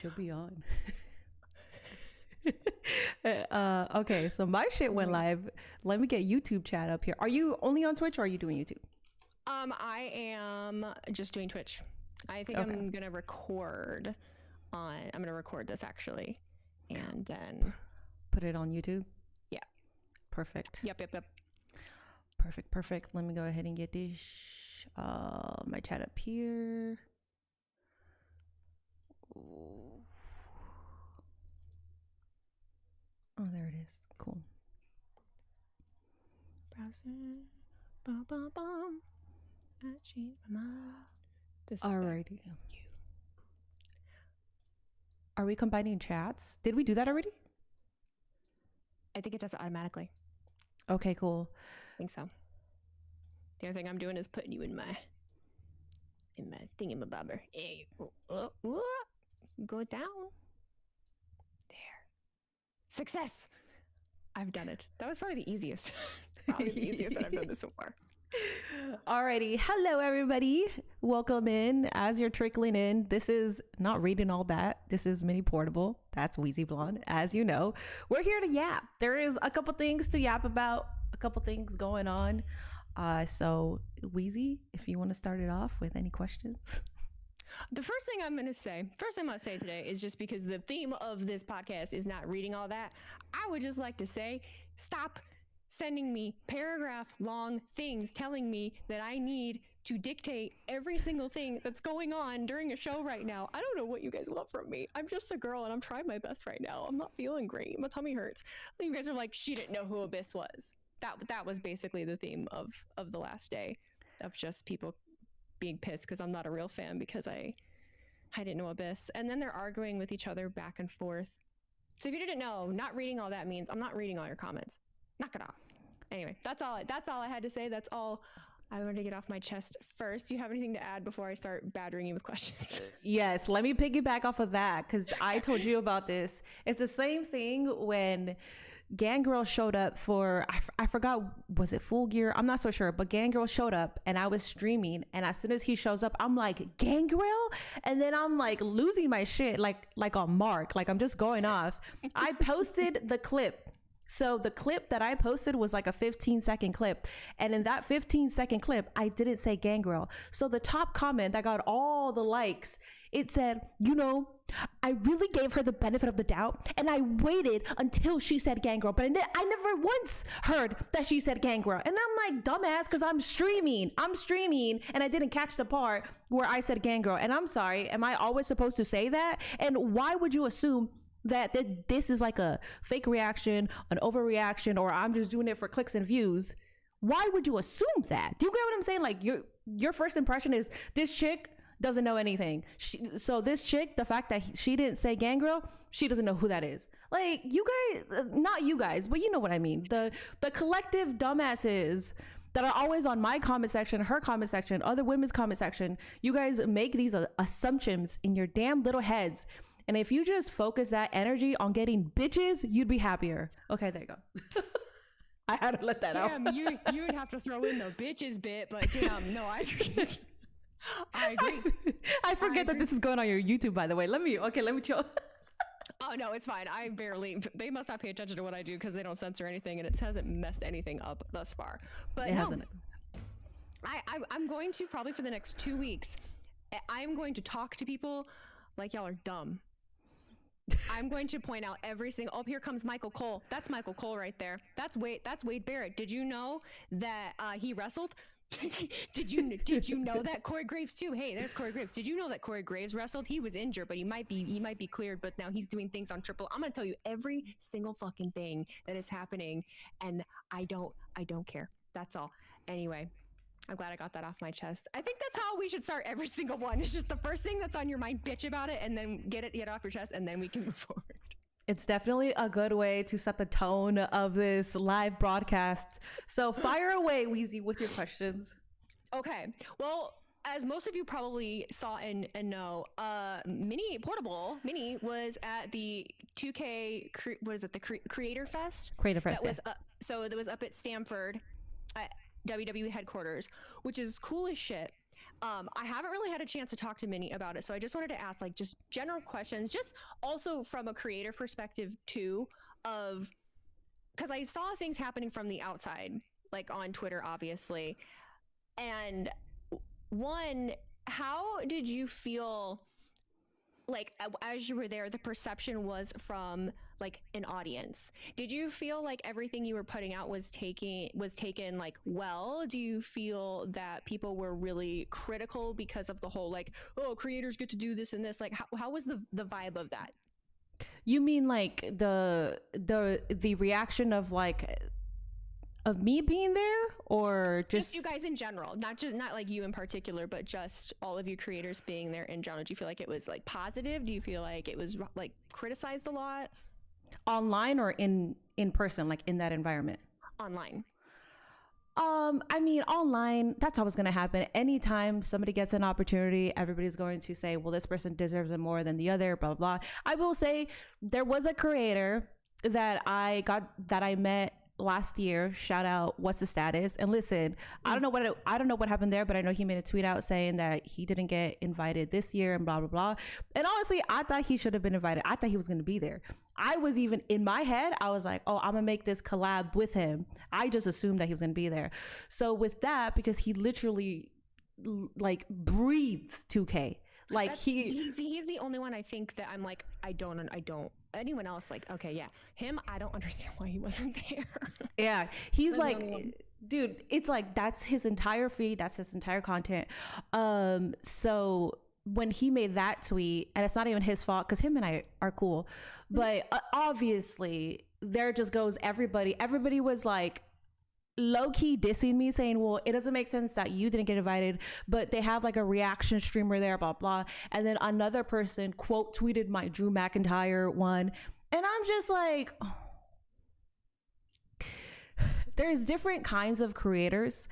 Should be on. Okay, so my shit went live. Let me get YouTube chat up here. Are you only on Twitch or are you doing YouTube? I am just doing Twitch. I think Okay. I'm gonna record this actually, and then Put it on YouTube. Yeah. Perfect. Yep. Perfect. Let me go ahead and get this my chat up here. Oh, there it is. Cool. Browser. Bum, bum, bum. I changed my mind. Alrighty. Are we combining chats? Did we do that already? I think it does it automatically. Okay, cool. I think so. The other thing I'm doing is putting you in my thingamabobber. Hey, go down. There. Success. I've done it. That was probably the easiest. Probably the easiest that I've done this so far. Alrighty. Hello, everybody. Welcome in. As you're trickling in, this is not reading all that. This is Mini Portable. That's Wheezy Blonde. As you know, we're here to yap. There is a couple things to yap about, a couple things going on. So Wheezy, if you want to start it off with any questions. The first thing I'm going to say today is just because the theme of this podcast is not reading all that. I would just like to say, stop sending me paragraph long things telling me that I need to dictate every single thing that's going on during a show right now. I don't know what you guys want from me. I'm just a girl and I'm trying my best right now. I'm not feeling great. My tummy hurts. You guys are like, she didn't know who Abyss was. That was basically the theme of the last day, of just people being pissed because I'm not a real fan because I didn't know Abyss. And then they're arguing with each other back and forth. So if you didn't know, not reading all that means I'm not reading all your comments. Knock it off. Anyway, that's all I had to say. That's all I wanted to get off my chest first. Do you have anything to add before I start battering you with questions? Yes, let me piggyback off of that because I told you about this. It's the same thing when Gangrel showed up for, I forgot, was it Full Gear? I'm not so sure, but Gangrel showed up and I was streaming, and as soon as he shows up, I'm like, Gangrel? And then I'm like losing my shit, like on Mark, like I'm just going off. I posted the clip. So the clip that I posted was like a 15-second clip. And in that 15-second clip, I didn't say Gangrel. So the top comment that got all the likes, it said, you know, I really gave her the benefit of the doubt and I waited until she said Gangrel, but I never once heard that she said Gangrel. And I'm like, dumbass, because I'm streaming and I didn't catch the part where I said Gangrel. And I'm sorry, am I always supposed to say that? And why would you assume that this is like a fake reaction, an overreaction, or I'm just doing it for clicks and views? Why would you assume that? Do you get what I'm saying? Like your first impression is this chick doesn't know anything. So this chick, the fact that she didn't say Gangrel, she doesn't know who that is. Like, you guys, not you guys, but you know what I mean. The collective dumbasses that are always on my comment section, her comment section, other women's comment section, you guys make these assumptions in your damn little heads. And if you just focus that energy on getting bitches, you'd be happier. Okay, there you go. I had to let that out. Damn, you would have to throw in the bitches bit, but damn, no, I agree. I agree. I forget that this is going on your YouTube, by the way. Let me chill. Oh, no, it's fine. They must not pay attention to what I do because they don't censor anything and it hasn't messed anything up thus far. But it hasn't. I'm going to, probably for the next 2 weeks, I'm going to talk to people like y'all are dumb. I'm going to point out every single, oh, here comes Michael Cole. That's Michael Cole right there. That's Wade Barrett. Did you know that he wrestled? Did you know that Corey Graves too? Hey, there's Corey Graves. Did you know that Corey Graves wrestled? He was injured, but he might be cleared, but now he's doing things on Triple. I'm going to tell you every single fucking thing that is happening, and I don't care. That's all. Anyway, I'm glad I got that off my chest. I think that's how we should start every single one. It's just the first thing that's on your mind, bitch about it, and then get it off your chest, and then we can move forward. It's definitely a good way to set the tone of this live broadcast. So fire away, Wheezy, with your questions. Okay. Well, as most of you probably saw and know, Mini was at the 2K, the Creator Fest? Creator Fest, So it was up at Stamford at WWE headquarters, which is cool as shit. I haven't really had a chance to talk to Minnie about it, so I just wanted to ask like just general questions, just also from a creator perspective too, of because I saw things happening from the outside, like on Twitter, obviously. And one, how did you feel like as you were there, the perception was from like an audience? Did you feel like everything you were putting out was taken like well? Do you feel that people were really critical because of the whole like, oh, creators get to do this and this? Like how was the vibe of that? You mean like the reaction of like of me being there, or just you guys in general, not like you in particular, but just all of you creators being there in general? Do you feel like it was like positive? Do you feel like it was like criticized a lot? Online or in person, like in that environment? Online. I mean, online, that's always going to happen. Anytime somebody gets an opportunity, everybody's going to say, well, this person deserves it more than the other, blah, blah, blah. I will say there was a creator that I met last year. Shout out, what's the status? And listen, I don't know what happened there, but I know he made a tweet out saying that he didn't get invited this year and blah blah blah. And honestly, I thought he should have been invited. I thought he was going to be there. I was even in my head, I was like, oh, I'm gonna make this collab with him. I just assumed that he was gonna be there. So with that, because he literally like breathes 2K. Like he's the only one I think that I'm like, I don't anyone else like, okay, yeah, him, I don't understand why he wasn't there. Yeah, he's like, dude, it's like that's his entire feed, that's his entire content. So when he made that tweet, and it's not even his fault because him and I are cool, but obviously there just goes everybody was like low-key dissing me, saying, well, it doesn't make sense that you didn't get invited, but they have like a reaction streamer there, blah blah. And then another person quote tweeted my Drew McIntyre one, and I'm just like, oh. There's different kinds of creators.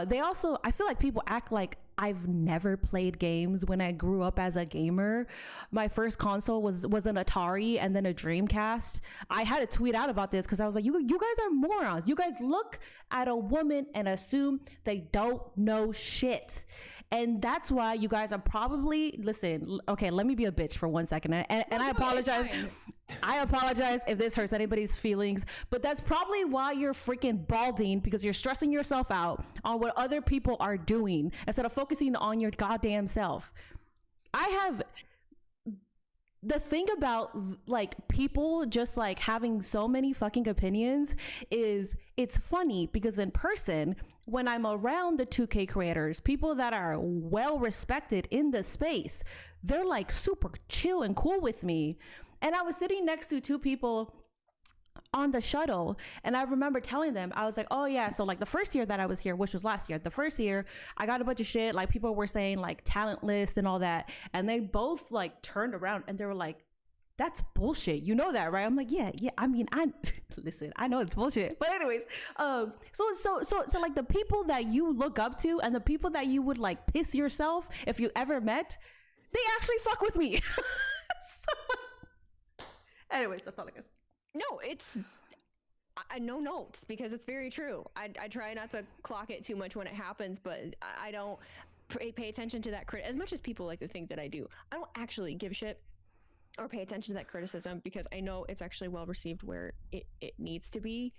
They also, I feel like people act like I've never played games. When I grew up as a gamer, my first console was an Atari and then a Dreamcast. I had to tweet out about this because I was like, you guys are morons. You guys look at a woman and assume they don't know shit. And that's why you guys are probably, listen, okay, let me be a bitch for 1 second. And I apologize. I apologize if this hurts anybody's feelings, but that's probably why you're freaking balding, because you're stressing yourself out on what other people are doing instead of focusing on your goddamn self. The thing about like people just like having so many fucking opinions is it's funny because in person, when I'm around the 2K creators, people that are well respected in the space, they're like super chill and cool with me. And I was sitting next to two people on the shuttle, and I remember telling them, I was like, oh yeah, so like the first year that I was here, which was last year, the first year I got a bunch of shit, like people were saying like talent list and all that, and they both like turned around and they were like, that's bullshit, you know that, right? I'm like, yeah, I mean, listen, I know it's bullshit, but anyways, so like the people that you look up to and the people that you would like piss yourself if you ever met, they actually fuck with me. So, anyways, that's all I guess. No, it's no notes because it's very true. I try not to clock it too much when it happens, but I don't pay attention to that as much as people like to think that I do. I don't actually give shit or pay attention to that criticism because I know it's actually well received where it needs to be.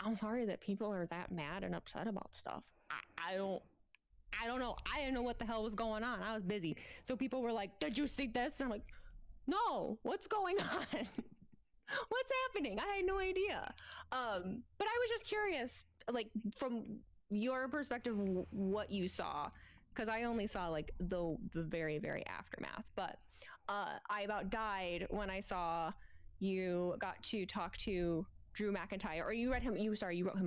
I'm sorry that people are that mad and upset about stuff. I don't know. I didn't know what the hell was going on. I was busy. So people were like, did you see this? And I'm like, no, what's going on? What's happening? I had no idea. But I was just curious, like from your perspective, what you saw, because I only saw like the very, very aftermath. But I about died when I saw you got to talk to Drew McIntyre, or you wrote him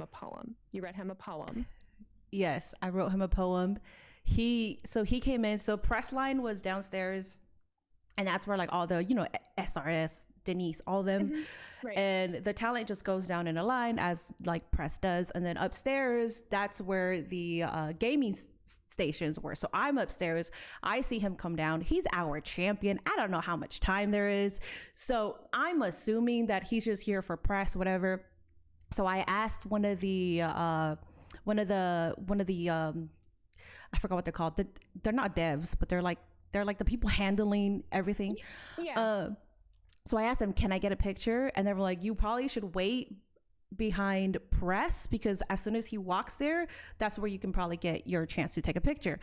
a poem. You read him a poem. Yes, I wrote him a poem. He came in. So press line was downstairs, and that's where like all the SRS, Denise, all of them. Mm-hmm. Right. And the talent just goes down in a line as like press does. And then upstairs, that's where the gaming stations were. So I'm upstairs. I see him come down. He's our champion. I don't know how much time there is. So I'm assuming that he's just here for press, whatever. So I asked one of the I forgot what they're called. They're not devs, but they're like the people handling everything. Yeah. So I asked them, can I get a picture? And they were like, you probably should wait behind press, because as soon as he walks there, that's where you can probably get your chance to take a picture.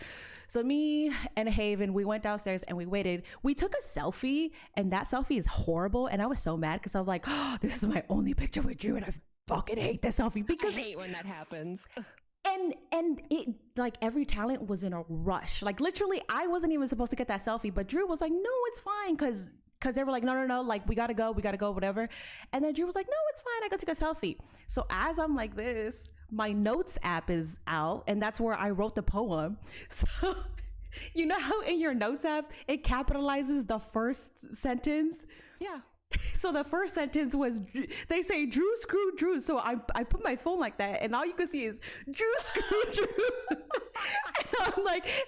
So me and Haven, we went downstairs and we waited. We took a selfie, and that selfie is horrible. And I was so mad because I'm like, oh, this is my only picture with Drew, and I fucking hate this selfie because I hate when that happens. And it, like, every talent was in a rush. Like, literally, I wasn't even supposed to get that selfie, but Drew was like, no, it's fine, because they were like, no, like, we gotta go, whatever. And then Drew was like, no, it's fine, I gotta take a selfie. So as I'm like this, my notes app is out, and that's where I wrote the poem. So you know how in your notes app it capitalizes the first sentence? Yeah. So the first sentence was, they say Drew screwed Drew. So I put my phone like that, and all you can see is Drew screwed Drew.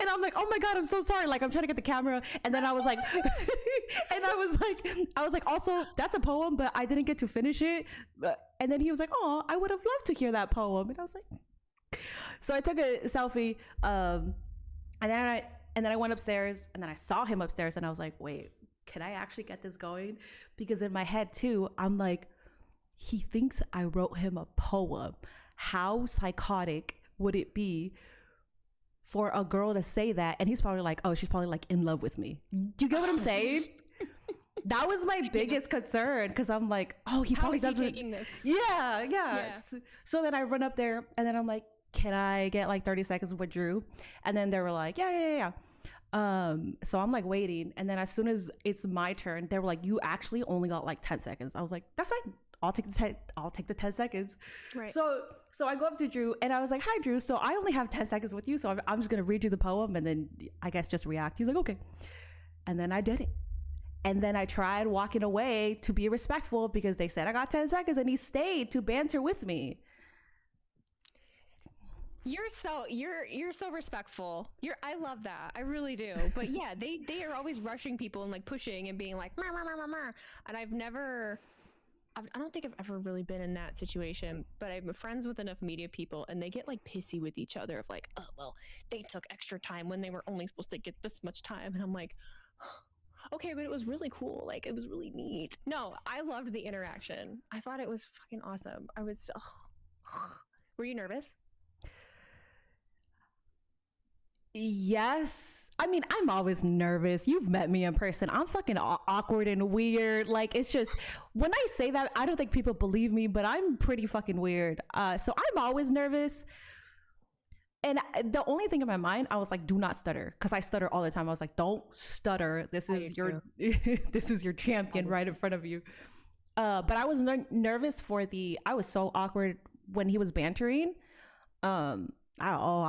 and I'm like, oh my God, I'm so sorry. Like, I'm trying to get the camera. And then I was like, I was like, also, that's a poem, but I didn't get to finish it. And then he was like, oh, I would have loved to hear that poem. And I was like, so I took a selfie. And then I went upstairs, and then I saw him upstairs, and I was like, wait, can I actually get this going? Because in my head too, I'm like, he thinks I wrote him a poem. How psychotic would it be for a girl to say that? And he's probably like, oh, she's probably like in love with me. Do you get what I'm saying? That was my biggest concern, because I'm like, oh, he probably doesn't. Yeah. So then I run up there, and then I'm like, can I get like 30 seconds with Drew? And then they were like, yeah. So I'm like waiting, and then as soon as it's my turn, they were like, you actually only got like 10 seconds. I was like, that's fine, I'll take the 10 seconds. Right. So I go up to Drew, and I was like, hi Drew, so I only have 10 seconds with you, so I'm just gonna read you the poem, and then I guess just react. He's like, okay. And then I did it, and then I tried walking away to be respectful, because they said I got 10 seconds, and he stayed to banter with me. You're so respectful. I love that. I really do. But yeah, they are always rushing people and like pushing and being like, "Mer, mer, mer, mer, mer." And I don't think I've ever really been in that situation, but I'm friends with enough media people, and they get like pissy with each other of like, oh, well, they took extra time when they were only supposed to get this much time. And I'm like, okay, but it was really cool. Like, it was really neat. No, I loved the interaction. I thought it was fucking awesome. I was, were you nervous? Yes. I mean, I'm always nervous. You've met me in person. I'm fucking awkward and weird. Like, it's just, when I say that, I don't think people believe me, but I'm pretty fucking weird. So I'm always nervous. And the only thing in my mind, I was like, do not stutter, because I stutter all the time. I was like, don't stutter. This is this is your champion right in front of you. But I was nervous I was so awkward when he was bantering. I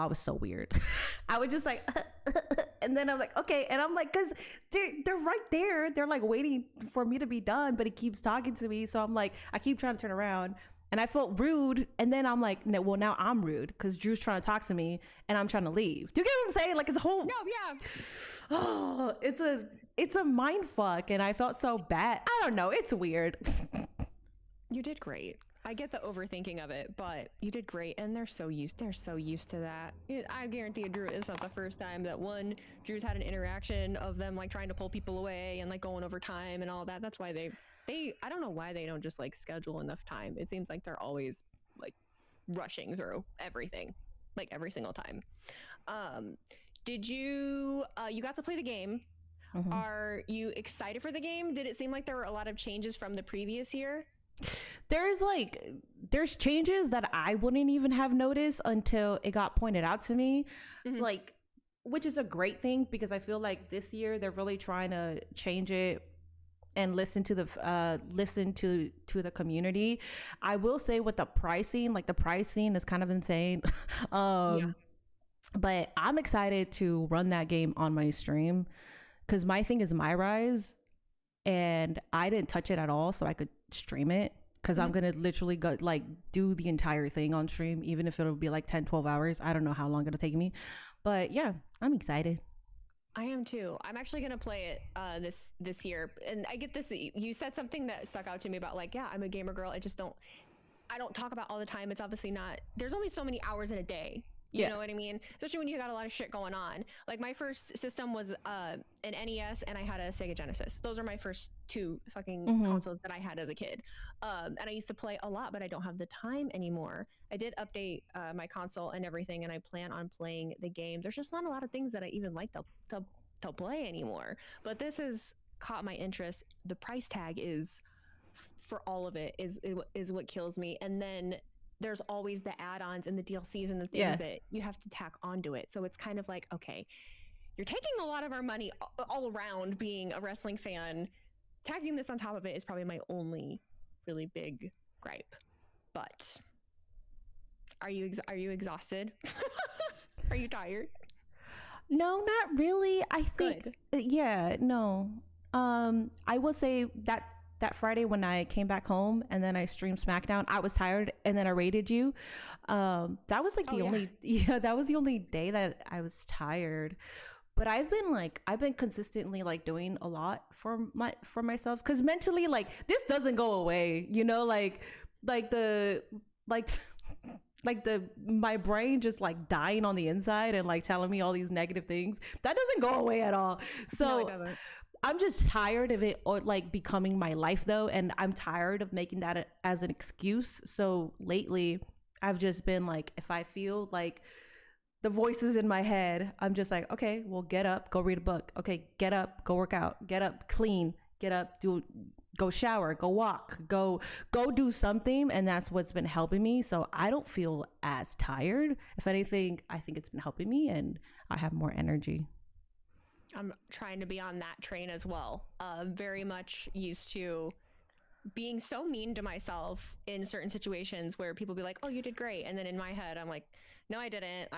was so weird. I would just like, and then I'm like, okay. And I'm like, cause they're right there. They're like waiting for me to be done, but he keeps talking to me. So I'm like, I keep trying to turn around, and I felt rude. And then I'm like, no, well, now I'm rude, cause Drew's trying to talk to me and I'm trying to leave. Do you get what I'm saying? Like, it's a whole, No, yeah. oh, it's a mind fuck. And I felt so bad. I don't know. It's weird. You did great. I get the overthinking of it, but you did great, and they're so used to that. I guarantee you, Drew, it's not the first time that Drew's had an interaction of them like trying to pull people away and like going over time and all that. That's why they I don't know why they don't just like schedule enough time. It seems like they're always like rushing through everything, like every single time. Did you got to play the game? Mm-hmm. Are you excited for the game? Did it seem like there were a lot of changes from the previous year? There's changes that I wouldn't even have noticed until it got pointed out to me. Mm-hmm. Like, which is a great thing, because I feel like this year they're really trying to change it and listen to the community. I will say with the pricing is kind of insane. But I'm excited to run that game on my stream, because my thing is My Rise, and I didn't touch it at all, so I could stream it, because I'm gonna literally go like do the entire thing on stream, even if it'll be like 10-12 hours. I don't know how long it'll take me, but yeah, I'm excited. I am too. I'm actually gonna play it this year, and I get this. You said something that stuck out to me about like, yeah, I'm a gamer girl. I don't talk about all the time. It's obviously not. There's only so many hours in a day You know what I mean? Especially when you got a lot of shit going on. Like my first system was an NES and I had a Sega Genesis. Those are my first two fucking consoles that I had as a kid. And I used to play a lot, but I don't have the time anymore. I did update my console and everything, and I plan on playing the game. There's just not a lot of things that I even like to play anymore. But this has caught my interest. The price tag is for all of it is what kills me. And then there's always the add-ons and the DLCs and the things that you have to tack onto it. So it's kind of like, okay, you're taking a lot of our money all around being a wrestling fan. Tagging this on top of it is probably my only really big gripe. But are you exhausted? Are you tired? No, not really. I think, no. I will say that Friday when I came back home and then I streamed SmackDown, I was tired and then I rated you. That was like that was the only day that I was tired. But I've been consistently like doing a lot for myself, because mentally, like, this doesn't go away, you know, my brain just like dying on the inside and like telling me all these negative things that doesn't go away at all. So no, it doesn't. I'm just tired of it, or like becoming my life though, and I'm tired of making that as an excuse. So lately I've just been like, if I feel like the voices in my head, I'm just like, okay, well, get up, go read a book. Okay, get up, go work out. Get up, clean. Get up, go shower, go walk, go do something. And that's what's been helping me. So I don't feel as tired. If anything, I think it's been helping me and I have more energy. I'm trying to be on that train as well. Very much used to being so mean to myself in certain situations where people be like, oh, you did great. And then in my head, I'm like, no, I didn't.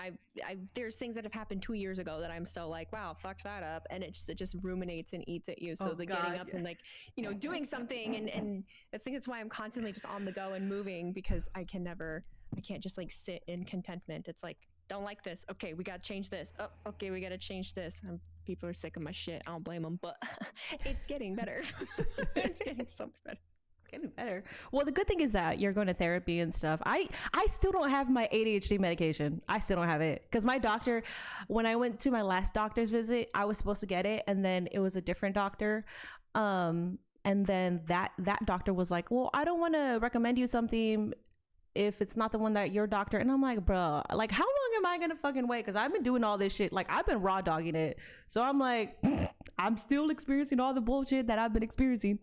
There's things that have happened 2 years ago that I'm still like, wow, fucked that up. And it just ruminates and eats at you. So getting up and like, you know, doing something. And I think that's why I'm constantly just on the go and moving, because I can't just like sit in contentment. It's like, don't like this. Okay, we got to change this. Oh, okay, we got to change this. People are sick of my shit. I don't blame them, but it's getting better. It's getting so much better. It's getting better. Well, the good thing is that you're going to therapy and stuff. I still don't have my ADHD medication. I still don't have it, because my doctor, when I went to my last doctor's visit, I was supposed to get it, and then it was a different doctor. And then that doctor was like, well, I don't want to recommend you something if it's not the one that your doctor. And I'm like, bro, like, how long am I gonna fucking wait? Because I've been doing all this shit, like, I've been raw dogging it. So I'm like, I'm still experiencing all the bullshit that I've been experiencing,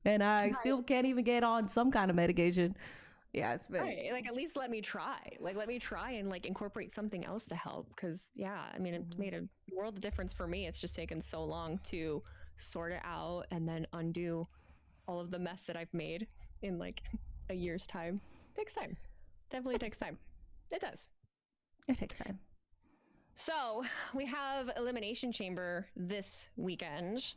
and I still can't even get on some kind of medication. Yeah, it's been like, at least let me try and like incorporate something else to help. Because I mean, it made a world of difference for me. It's just taken so long to sort it out and then undo all of the mess that I've made in like a year's time. Takes time. Definitely takes time. It does. It takes time. So we have Elimination Chamber this weekend.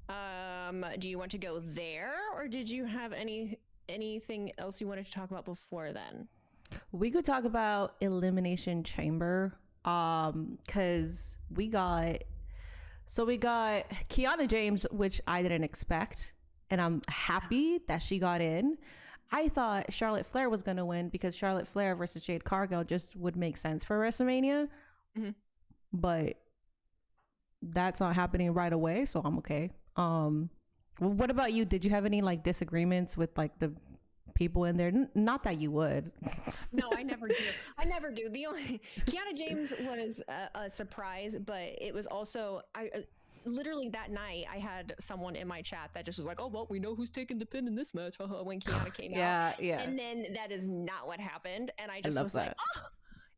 Do you want to go there, or did you have anything else you wanted to talk about before then? We could talk about Elimination Chamber, because we got Kiana James, which I didn't expect, and I'm happy that she got in. I thought Charlotte Flair was going to win, because Charlotte Flair versus Jade Cargill just would make sense for WrestleMania. Mm-hmm. But that's not happening right away, so I'm okay. What about you? Did you have any like disagreements with like the people in there? Not that you would. No, I never do. The only Kiana James was a surprise, but it was also literally that night I had someone in my chat that just was like, oh, well, we know who's taking the pin in this match when Kiana came out. Yeah. And then that is not what happened. And I just was like, oh,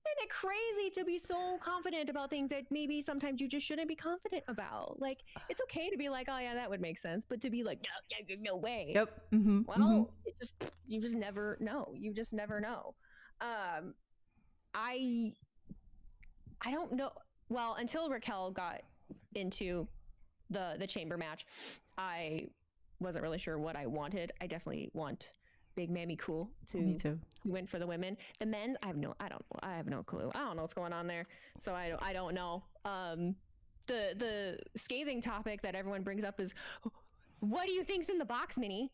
isn't it crazy to be so confident about things that maybe sometimes you just shouldn't be confident about? Like, it's okay to be like, oh yeah, that would make sense. But to be like, no way. Yep. Mm-hmm. Well, you just never know. You just never know. I don't know. Well, until Raquel got into the chamber match, I wasn't really sure what I wanted. I definitely want Big Mammy Cool to win for the women. The men, I have no clue. I don't know what's going on there. So I don't know. The scathing topic that everyone brings up is, what do you think's in the box, Minnie?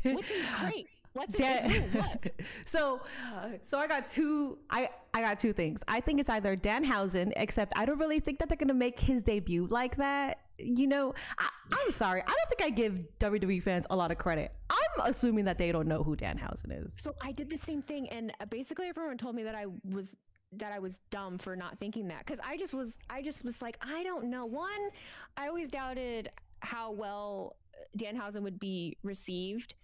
What's in the crate? What's in the what? So I got two. I I got two things. I think it's either Danhausen, except I don't really think that they're gonna make his debut like that. You know, I'm sorry. I don't think I give WWE fans a lot of credit. I'm assuming that they don't know who Danhausen is. So I did the same thing, and basically everyone told me that I was dumb for not thinking that, because I just was like, I don't know. One, I always doubted how well Danhausen would be received.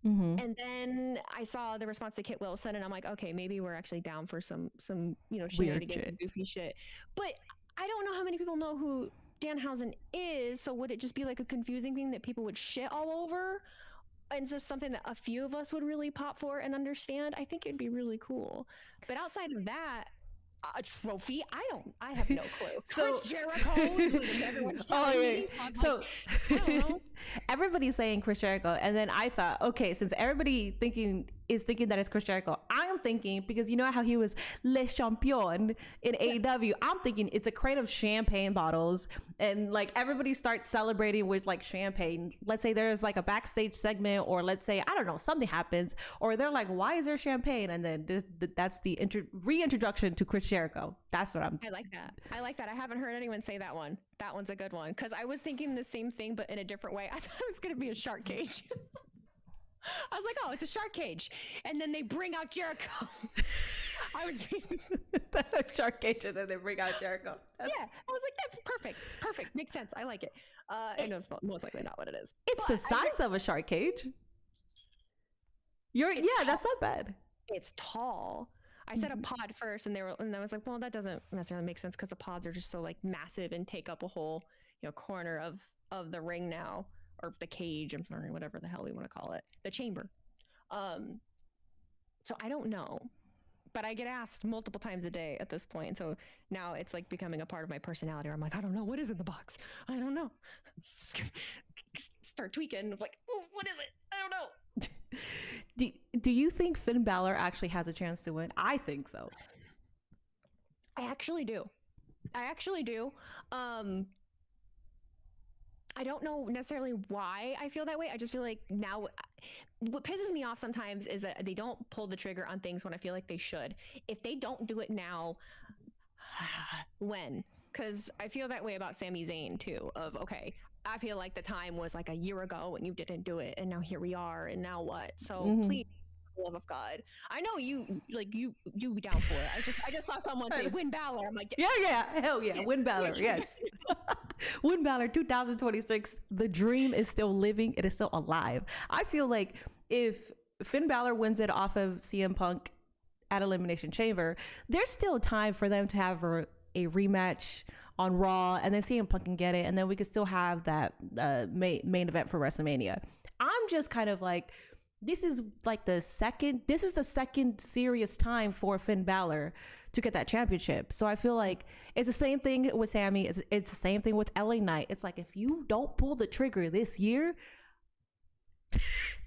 Mm-hmm. And then I saw the response to Kit Wilson, and I'm like, okay, maybe we're actually down for some shenanigans and goofy shit. But I don't know how many people know who Danhausen is, so would it just be like a confusing thing that people would shit all over? And just something that a few of us would really pop for and understand? I think it'd be really cool. But outside of that, a trophy? I have no clue. Chris Jericho is what everyone's telling me. So I don't know. Everybody's saying Chris Jericho, and then I thought, okay, since everybody is thinking that it's Chris Jericho, I'm thinking, because you know how he was Le Champion in AEW, I'm thinking it's a crate of champagne bottles, and like everybody starts celebrating with like champagne. Let's say there's like a backstage segment, or let's say, I don't know, something happens, or they're like, why is there champagne? And then that's the reintroduction to Chris Jericho. That's what I like that. I haven't heard anyone say that one. That one's a good one, because I was thinking the same thing but in a different way. I thought it was going to be a shark cage. I was like, oh, it's a shark cage, and then they bring out Jericho. I was a shark cage, and then they bring out Jericho. Yeah, I was like, that's perfect, makes sense. I like it. I know it's most likely not what it is. It's the size of a shark cage. That's not bad. It's tall. I said a pod first, and I was like, well, that doesn't necessarily make sense, because the pods are just so like massive and take up a whole corner of the ring now, or the cage. I'm sorry, whatever the hell we want to call it, the chamber. So I don't know, but I get asked multiple times a day at this point. So now it's like becoming a part of my personality, where I'm like, I don't know what is in the box. I don't know. Start tweaking. Like, oh, what is it? I don't know. Do you think Finn Balor actually has a chance to win? I think so. I actually do. I don't know necessarily why I feel that way. I just feel like now, what pisses me off sometimes is that they don't pull the trigger on things when I feel like they should. If they don't do it now, when? Because I feel that way about Sami Zayn too, of, okay, I feel like the time was like a year ago and you didn't do it, and now here we are, and now what? So please, for the love of God, I know you be down for it. I just saw someone say Win Balor. I'm like, yeah, hell yeah, Win Balor, yes. Win Balor 2026. The dream is still living. It is still alive. I feel like if Finn Balor wins it off of CM Punk at Elimination Chamber, there's still time for them to have a rematch on Raw, and then CM Punk can get it, and then we could still have that main event for WrestleMania. I'm just kind of like, this is the second serious time for Finn Balor to get that championship. So I feel like it's the same thing with Sammy. It's the same thing with LA Knight. It's like, if you don't pull the trigger this year,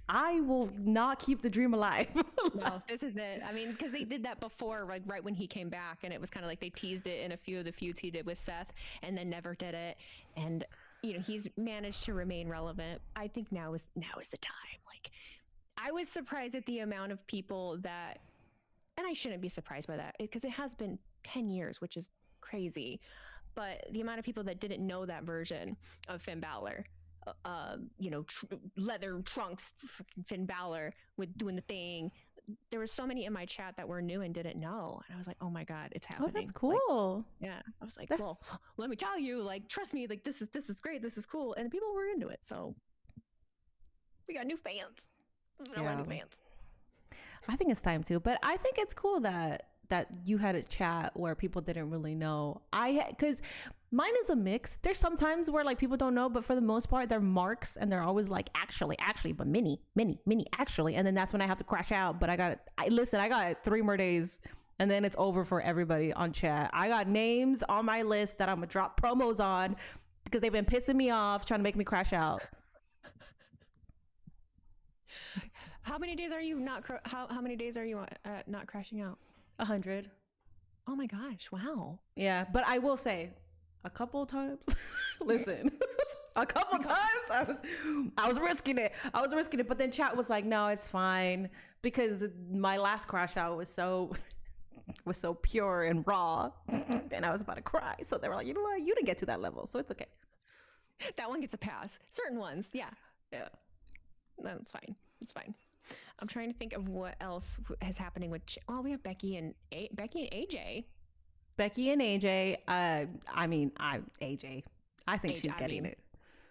I will not keep the dream alive. No, this is it. I mean, because they did that before, like right when he came back, and it was kind of like they teased it in a few of the feuds he did with Seth, and then never did it. And he's managed to remain relevant. I think now is the time. Like, I was surprised at the amount of people that, and I shouldn't be surprised by that, because it has been 10 years, which is crazy. But the amount of people that didn't know that version of Finn Balor, leather trunks, Finn Balor with doing the thing. There were so many in my chat that were new and didn't know, and I was like, oh my God, it's happening. Oh, that's cool. Like, yeah, I was like, well, let me tell you, like, trust me, like, this is great, this is cool, and people were into it. So we got new fans. New fans. I think it's time too, but I think it's cool that you had a chat where people didn't really know. Because mine is a mix. There's sometimes where like people don't know, but for the most part they're marks, and they're always like, actually, but mini, actually. And then that's when I have to crash out. But I got 3 more days, and then it's over for everybody on chat. I got names on my list that I'm gonna drop promos on, because they've been pissing me off, trying to make me crash out. How many days are you not not crashing out? 100. Oh my gosh! Wow. Yeah, but I will say, a couple times. Listen, a couple times I was risking it. But then chat was like, no, it's fine, because my last crash out was so was so pure and raw, and I was about to cry. So they were like, you know what, you didn't get to that level, so it's okay. That one gets a pass. Certain ones, yeah. That's fine. It's fine. I'm trying to think of what else is happening with. We have Becky and AJ. Becky and AJ. AJ. I think she's getting it.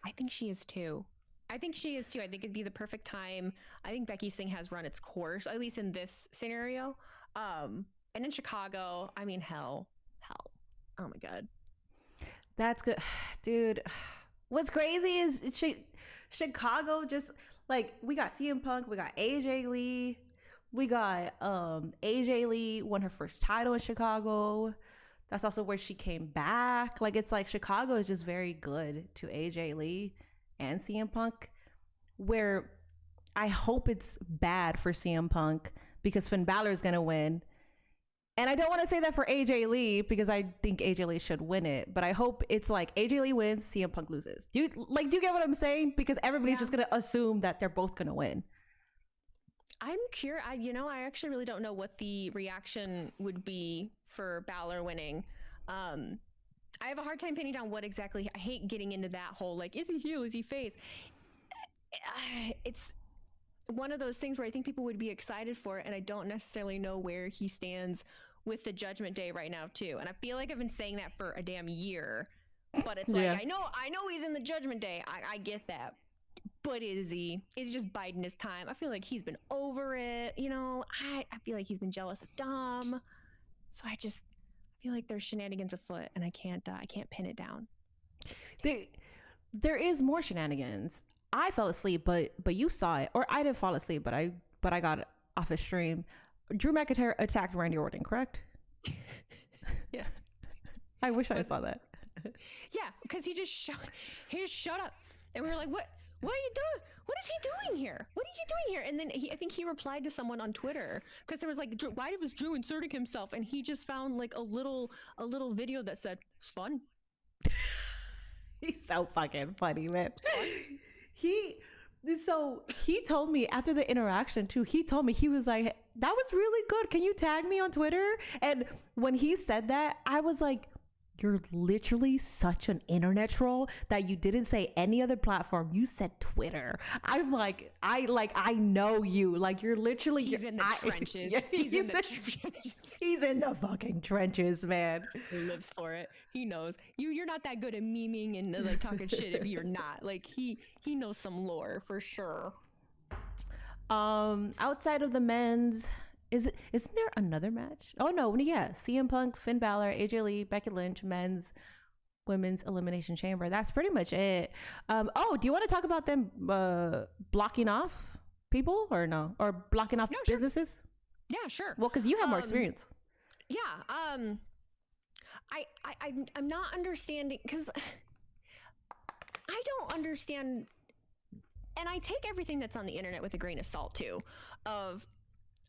I think she is too. I think it'd be the perfect time. I think Becky's thing has run its course, at least in this scenario. And in Chicago, I mean, hell. Oh my God. That's good, dude. What's crazy is Chicago just like, we got CM Punk, we got AJ Lee, we got AJ Lee won her first title in Chicago. That's also where she came back. Like, it's like Chicago is just very good to AJ Lee and CM Punk, where I hope it's bad for CM Punk because Finn Balor is going to win. And I don't want to say that for AJ Lee because I think AJ Lee should win it, but I hope it's like AJ Lee wins, CM Punk loses. Do you get what I'm saying? Because everybody's just going to assume that they're both going to win. I'm curious. I actually really don't know what the reaction would be for Balor winning. I have a hard time pinning down what exactly. I hate getting into that whole, like, is he heel? Is he face? It's one of those things where I think people would be excited for it, and I don't necessarily know where he stands with the Judgment Day right now too. And I feel like I've been saying that for a damn year, but it's like, I know he's in the Judgment Day. I get that. But is he just biding his time? I feel like he's been over it. I feel like he's been jealous of Dom. So I feel like there's shenanigans afoot, and I can't pin it down. There is more shenanigans. I fell asleep, but you saw it, or I didn't fall asleep, but I got off a stream. Drew McIntyre attacked Randy Orton, correct? Yeah. I wish I saw that. Yeah, because he just shut up, and we were like, what are you doing? What is he doing here? What are you doing here? And then I think he replied to someone on Twitter because there was like, why was Drew inserting himself? And he just found like a little video that said, it's fun. He's so fucking funny, man. He told me after the interaction too, he was like, that was really good. Can you tag me on Twitter? And when he said that, I was like, you're literally such an internet troll that you didn't say any other platform. You said Twitter. I'm like, I know you. Like, you're literally... He's in the trenches. Yeah, he's in the trenches. He's in the fucking trenches, man. He lives for it. He knows. You're not that good at memeing and like talking shit if you're not. Like, he knows some lore for sure. Outside of the men's... Isn't there another match? Oh no, yeah. CM Punk, Finn Balor, AJ Lee, Becky Lynch, men's, women's Elimination Chamber. That's pretty much it. Do you want to talk about them blocking off people or no? Or blocking off businesses? Sure. Yeah, sure. Well, because you have more experience. Yeah. I'm not understanding because I don't understand, and I take everything that's on the internet with a grain of salt too.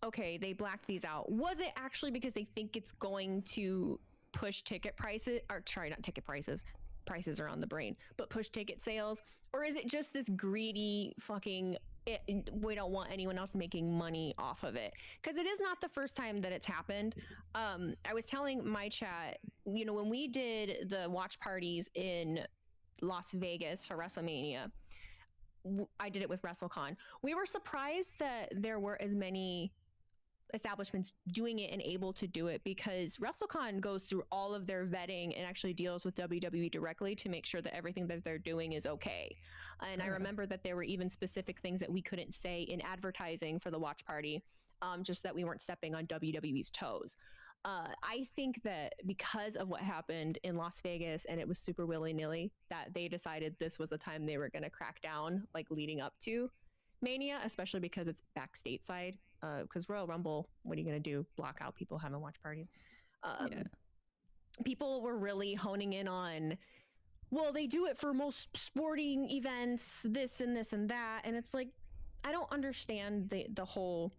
Okay, they blacked these out. Was it actually because they think it's going to push ticket prices, or sorry, not ticket prices, prices are on the brain, but push ticket sales? Or is it just this greedy fucking, we don't want anyone else making money off of it? Because it is not the first time that it's happened. I was telling my chat, when we did the watch parties in Las Vegas for WrestleMania, I did it with WrestleCon. We were surprised that there were as many establishments doing it and able to do it, because WrestleCon goes through all of their vetting and actually deals with WWE directly to make sure that everything that they're doing is okay. And I remember that there were even specific things that we couldn't say in advertising for the watch party, just that we weren't stepping on WWE's toes. I think that because of what happened in Las Vegas, and it was super willy-nilly, that they decided this was the time they were going to crack down, like leading up to Mania, especially because it's back stateside. Because Royal Rumble, what are you going to do? Block out people having watch parties? People were really honing in on, well, they do it for most sporting events, this and this and that. And it's like, I don't understand the whole,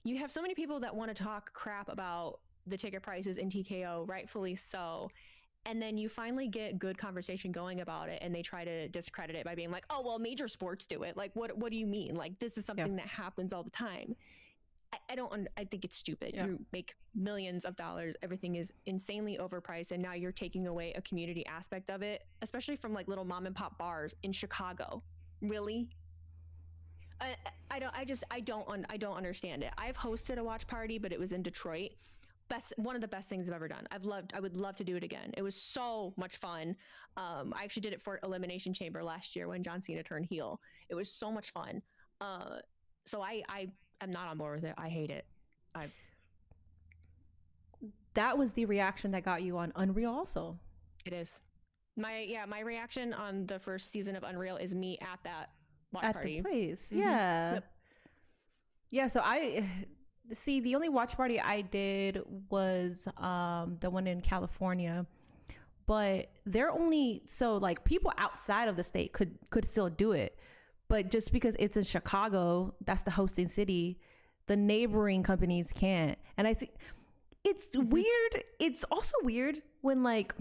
you have so many people that want to talk crap about the ticket prices in TKO, rightfully so. And then you finally get good conversation going about it, and they try to discredit it by being like, oh, well, major sports do it. Like, what do you mean? Like, this is something that happens all the time. I think it's stupid. Yeah. You make millions of dollars. Everything is insanely overpriced. And now you're taking away a community aspect of it, especially from like little mom and pop bars in Chicago. Really? I don't understand it. I've hosted a watch party, but it was in Detroit. One of the best things I've ever done. I would love to do it again. It was so much fun. I actually did it for Elimination Chamber last year when John Cena turned heel. It was so much fun. So I'm not on board with it. I hate it. That was the reaction that got you on Unreal also. It is. My reaction on the first season of Unreal is me at that watch party. At the place. Mm-hmm. Yeah. Yep. Yeah, so see, the only watch party I did was the one in California. But they're only, so like people outside of the state could still do it. But just because it's in Chicago, that's the hosting city, the neighboring companies can't. And I think it's weird. It's also weird when like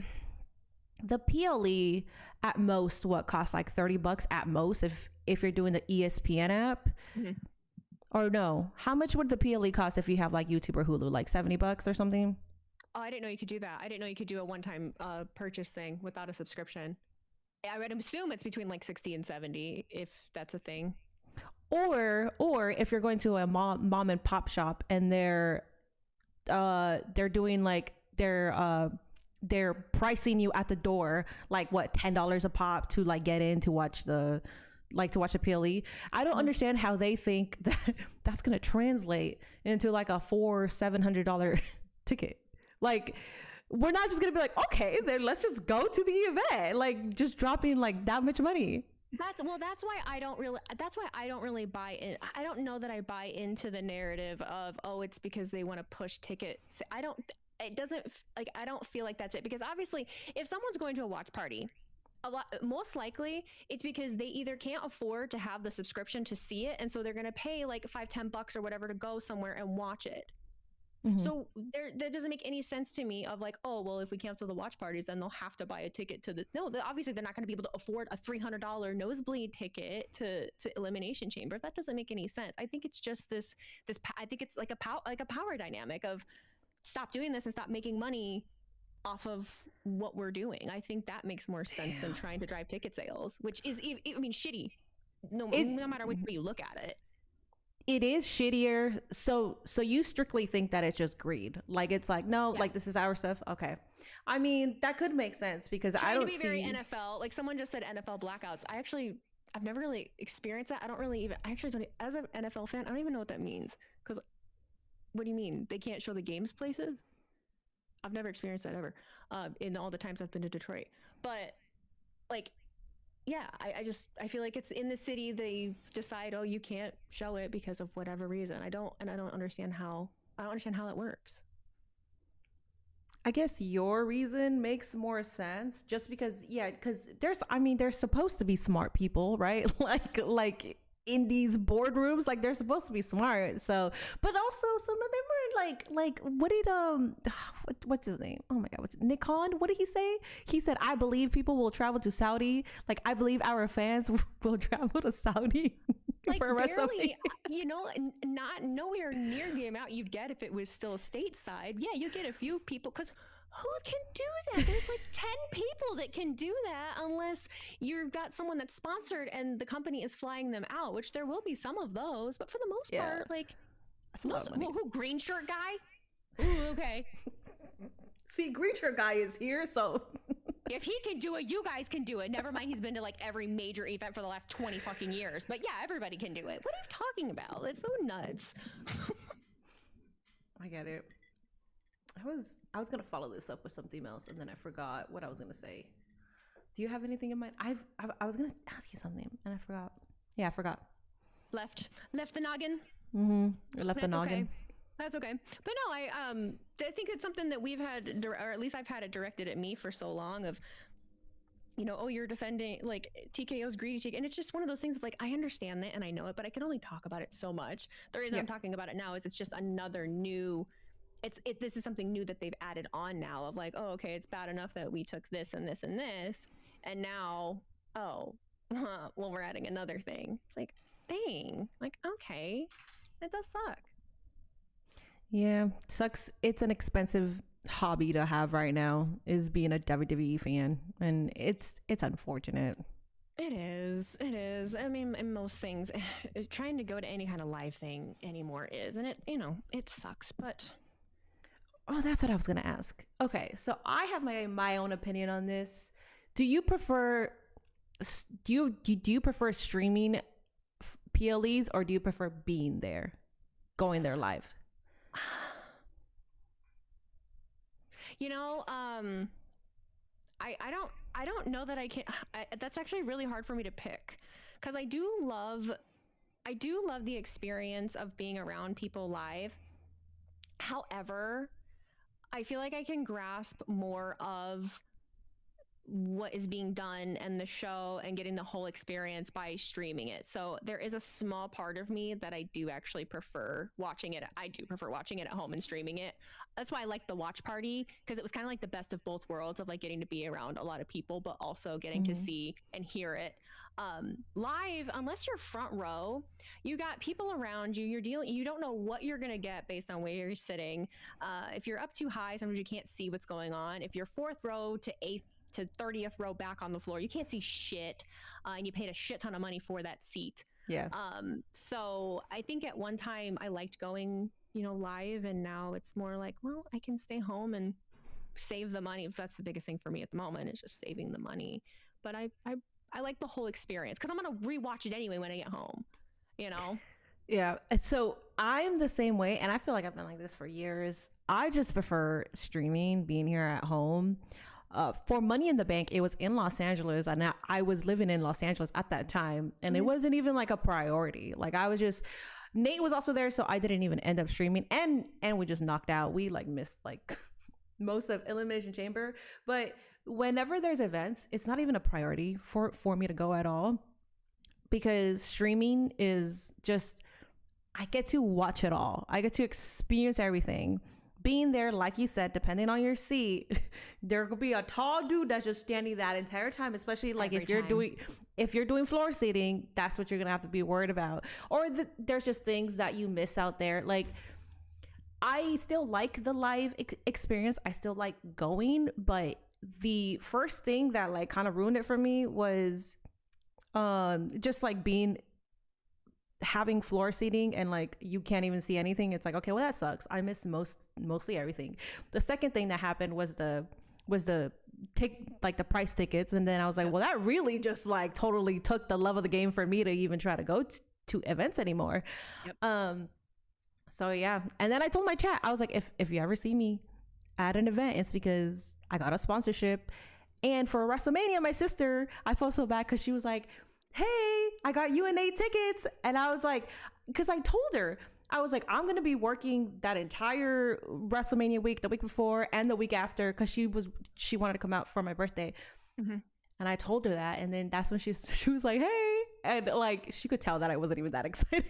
the PLE at most, what costs like $30 at most if you're doing the ESPN app. Mm-hmm. Or no, how much would the PLE cost if you have like YouTube or Hulu, like $70 or something? Oh, I didn't know you could do that. I didn't know you could do a one-time purchase thing without a subscription. I would assume it's between like 60 and 70 if that's a thing. Or if you're going to a mom and pop shop and they're doing like they're pricing you at the door like what, $10 a pop to like get in to watch the PLE. I don't understand how they think that that's going to translate into like a $700 ticket. Like, we're not just going to be like, okay, then let's just go to the event. Like, just dropping like that much money. That's why I don't really buy in. I don't know that I buy into the narrative of, oh, it's because they want to push tickets. I don't feel like that's it, because obviously if someone's going to a watch party, most likely it's because they either can't afford to have the subscription to see it, and so they're going to pay like $5-10 or whatever to go somewhere and watch it. Mm-hmm. So that doesn't make any sense to me of like, oh, well, if we cancel the watch parties, then they'll have to buy a ticket to obviously they're not going to be able to afford a $300 nosebleed ticket to Elimination Chamber. That doesn't make any sense. I think it's just this I think it's like a power dynamic of stop doing this and stop making money off of what we're doing. I think that makes more sense than trying to drive ticket sales, which is, I mean, shitty. No matter which way you look at it. It is shittier. So you strictly think that it's just greed. Like, it's like, no, like this is our stuff. Okay. I mean, that could make sense because I don't see very NFL. Like someone just said NFL blackouts. I've never really experienced that. As an NFL fan, I don't even know what that means. Because what do you mean? They can't show the games places? I've never experienced that ever in all the times I've been to Detroit. But like, yeah, I feel like it's in the city. They decide, oh, you can't show it because of whatever reason. I don't understand how that works. I guess your reason makes more sense just because, because there's supposed to be smart people, right? like in these boardrooms, like they're supposed to be smart. So, but also some of them are like what did what's his name? Oh my God, Nick Khan? What did he say? He said, I believe people will travel to Saudi. Like, I believe our fans will travel to Saudi like for barely, not nowhere near the amount you'd get if it was still stateside. Yeah, you get a few people because who can do that? There's like 10 people that can do that unless you've got someone that's sponsored and the company is flying them out, which there will be some of those, but for the most part, like, that's a lot of money. Who green shirt guy? Ooh, okay. See, green shirt guy is here, so if he can do it, you guys can do it. Never mind, he's been to like every major event for the last 20 fucking years. But yeah, everybody can do it. What are you talking about? It's so nuts. I get it. I was gonna follow this up with something else, and then I forgot what I was gonna say. Do you have anything in mind? I was gonna ask you something, and I forgot. Yeah, I forgot. Left the noggin. Mm-hmm. Left the noggin. Okay. That's okay. But no, I think it's something that we've had, or at least I've had it directed at me for so long of, oh, you're defending like TKO's greedy, and it's just one of those things of like, I understand that and I know it, but I can only talk about it so much. The reason I'm talking about it now is it's just another new. This is something new that they've added on now of like, oh, okay, it's bad enough that we took this and this and this, and now, oh, well, we're adding another thing. It's like, dang, like, okay, it does suck. Yeah, sucks. It's an expensive hobby to have right now, is being a WWE fan, and it's unfortunate. It is. It is. I mean, in most things, trying to go to any kind of live thing anymore is, and it sucks. But Oh, that's what I was gonna ask. Okay, so I have my own opinion on this. Do you prefer do you prefer streaming PLEs, or do you prefer being there, going there live? you know, um, I don't know that I can. That's actually really hard for me to pick because I do love the experience of being around people live. However, I feel like I can grasp more of what is being done and the show and getting the whole experience by streaming it. So there is a small part of me that I do actually prefer watching it. I do prefer watching it at home and streaming it. That's why I like the watch party, because it was kind of like the best of both worlds of like getting to be around a lot of people, but also getting to see and hear it. Live, unless you're front row, you got people around you. You don't know what you're gonna get based on where you're sitting. If you're up too high, sometimes you can't see what's going on. If you're fourth row to eighth to 30th row back on the floor, you can't see shit, and you paid a shit ton of money for that seat. Yeah. So I think at one time I liked going, live, and now it's more like, well, I can stay home and save the money. That's the biggest thing for me at the moment, is just saving the money. But I like the whole experience because I'm gonna rewatch it anyway when I get home. Yeah. So I'm the same way, and I feel like I've been like this for years. I just prefer streaming, being here at home. For Money in the Bank, it was in Los Angeles, and I was living in Los Angeles at that time, and it wasn't even like a priority. Like Nate was also there, so I didn't even end up streaming, and we just knocked out. We like missed like most of Elimination Chamber, but whenever there's events, it's not even a priority for me to go at all, because streaming is just, I get to watch it all. I get to experience everything. Being there, like you said, depending on your seat, there could be a tall dude that's just standing that entire time, especially like if you're doing floor seating, that's what you're gonna have to be worried about. Or there's just things that you miss out there. Like, I still like the live experience. I still like going, but the first thing that like kind of ruined it for me was just like having floor seating, and like you can't even see anything. It's like, okay, well, that sucks. I miss mostly everything. The second thing that happened was the take like the price tickets, and then I was like, well, that really just like totally took the love of the game for me to even try to go to events anymore. So yeah, and then I told my chat, I was like, if you ever see me at an event, it's because I got a sponsorship. And for WrestleMania, my sister, I felt so bad because she was like, hey, I got you and Nate tickets. And I was like, because I told her, I was like, I'm going to be working that entire WrestleMania week, the week before and the week after, because she wanted to come out for my birthday. And I told her that. And then that's when she was like, hey. And like, she could tell that I wasn't even that excited.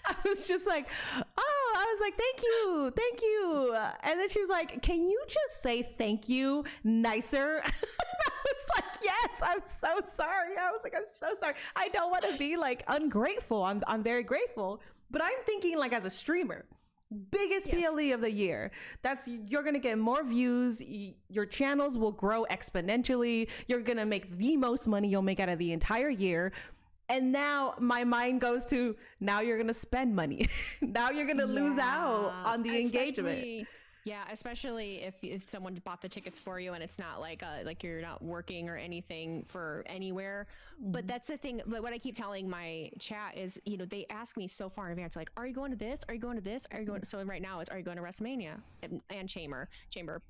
I was just like, oh, I was like, thank you. And then she was like, can you just say thank you nicer? And I was like, yes, I'm so sorry. I was like, I'm so sorry. I don't want to be like ungrateful. I'm very grateful. But I'm thinking like as a streamer, biggest PLE of the year. You're going to get more views. Your channels will grow exponentially. You're going to make the most money you'll make out of the entire year. And now my mind goes to, now you're going to spend money. Now you're going to lose out on the engagement. Yeah, especially if someone bought the tickets for you and it's not like you're not working or anything for anywhere. But that's the thing. Like, what I keep telling my chat is, they ask me so far in advance, like, are you going to this? Are you going to this? Are you going? So right now it's, are you going to WrestleMania and Chamber?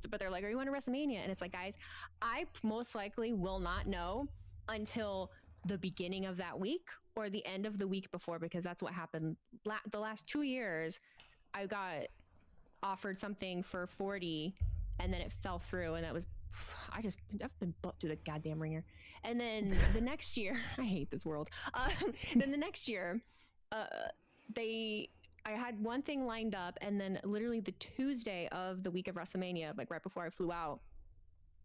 But they're like, are you going to WrestleMania? And it's like, guys, I most likely will not know until the beginning of that week or the end of the week before, because that's what happened the last 2 years. I got offered something for 40 and then it fell through, and I've been booked to the goddamn ringer. And then the next year, I hate this world. Then the next year, I had one thing lined up, and then literally the Tuesday of the week of WrestleMania, like right before I flew out,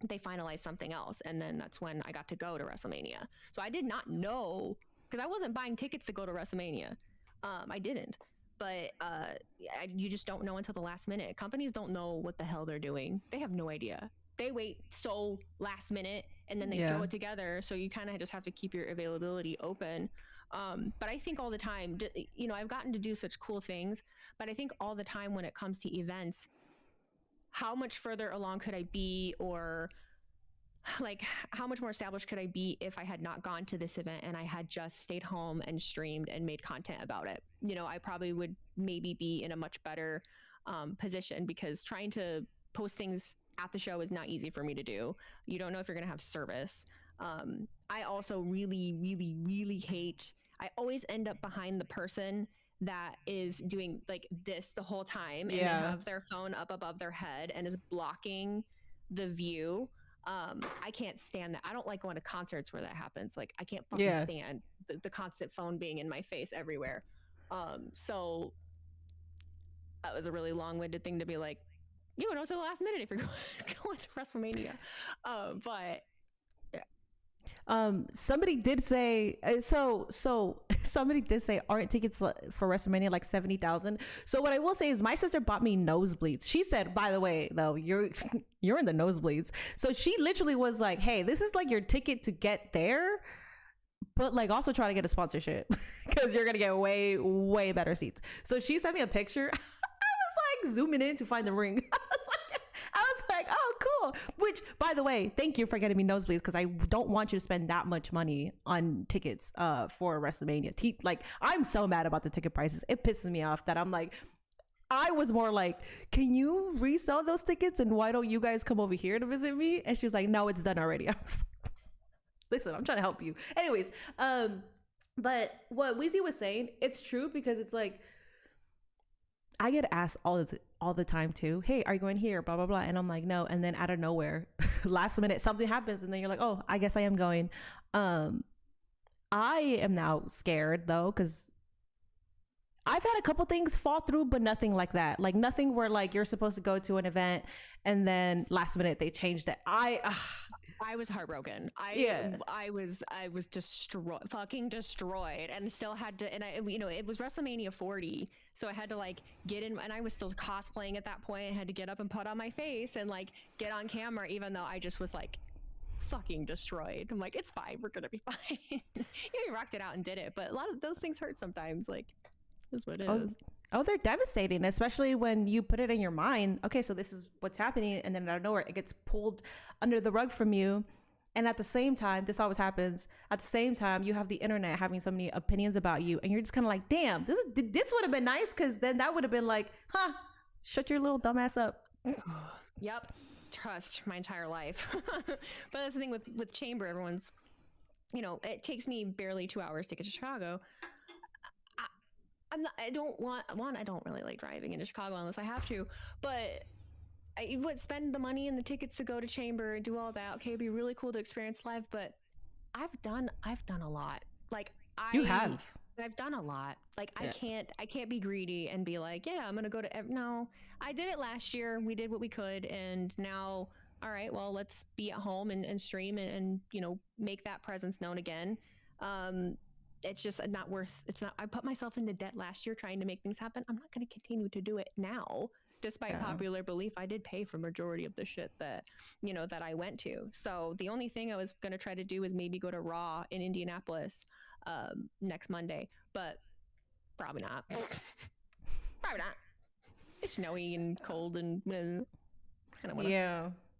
they finalized something else, and then that's when I got to go to WrestleMania. So I did not know, because I wasn't buying tickets to go to WrestleMania. I didn't. but you just don't know until the last minute. Companies don't know what the hell they're doing. They have no idea. They wait so last minute and then they throw it together. So you kind of just have to keep your availability open. But I think all the time, you know, I've gotten to do such cool things, but I think all the time when it comes to events, how much further along could I be, or like how much more established could I be if I had not gone to this event and I had just stayed home and streamed and made content about it? You know, I probably would maybe be in a much better position, because trying to post things at the show is not easy for me to do. You don't know if you're going to have service. I also really, really, really hate, I always end up behind the person that is doing like this the whole time, and they have their phone up above their head and is blocking the view. I can't stand that. I don't like going to concerts where that happens. Like, I can't fucking stand the constant phone being in my face everywhere. So that was a really long-winded thing to be like, you know, to the last minute if you're going to WrestleMania. But somebody did say somebody did say, aren't tickets for WrestleMania like 70,000? So what I will say is my sister bought me nosebleeds. She said, by the way, though, you're in the nosebleeds. So she literally was like, hey, this is like your ticket to get there, but like also try to get a sponsorship because you're gonna get way, way better seats. So she sent me a picture. I was like zooming in to find the ring. I was like, oh, cool. Which, by the way, thank you for getting me nosebleeds, because I don't want you to spend that much money on tickets for WrestleMania. Like, I'm so mad about the ticket prices. It pisses me off that I'm like, I was more like, can you resell those tickets, and why don't you guys come over here to visit me? And she was like, no, it's done already. I was like, listen, I'm trying to help you. Anyways, but what Weezy was saying, it's true, because it's like, I get asked all the time too, hey, are you going here, blah blah blah, and I'm like, no. And then out of nowhere, last minute something happens, and then you're like, oh, I guess I am going. I am now scared though, because I've had a couple things fall through, but nothing like that. Like, nothing where like you're supposed to go to an event and then last minute they changed it. I was heartbroken. I was fucking destroyed, and still had to, and I, you know, it was WrestleMania 40, so I had to like get in, and I was still cosplaying at that point, and had to get up and put on my face and like get on camera, even though I just was like fucking destroyed. I'm like, it's fine, we're gonna be fine. We rocked it out and did it, but a lot of those things hurt sometimes. Like, is what it is. Oh, they're devastating, especially when you put it in your mind. Okay, so this is what's happening, and then out of nowhere, it gets pulled under the rug from you. And at the same time, this always happens. At the same time, you have the internet having so many opinions about you, and you're just kind of like, damn, this would have been nice, because then that would have been like, huh, shut your little dumbass up. Yep, trust my entire life. But that's the thing with Chamber. Everyone's, you know, it takes me barely 2 hours to get to Chicago. I don't really like driving into Chicago unless I have to, but I would spend the money and the tickets to go to Chamber and do all that. Okay, it'd be really cool to experience live, but I've done a lot. Like, I've done a lot. Like, yeah. I can't be greedy and be like, yeah, I'm gonna go to no. I did it last year. We did what we could, and now, all right, well, let's be at home and stream and you know, make that presence known again. It's just not worth. It's not. I put myself into debt last year trying to make things happen. I'm not going to continue to do it now, despite popular belief. I did pay for majority of the shit that, you know, that I went to. So the only thing I was going to try to do is maybe go to Raw in Indianapolis next Monday, but probably not. Probably not. It's snowy and cold and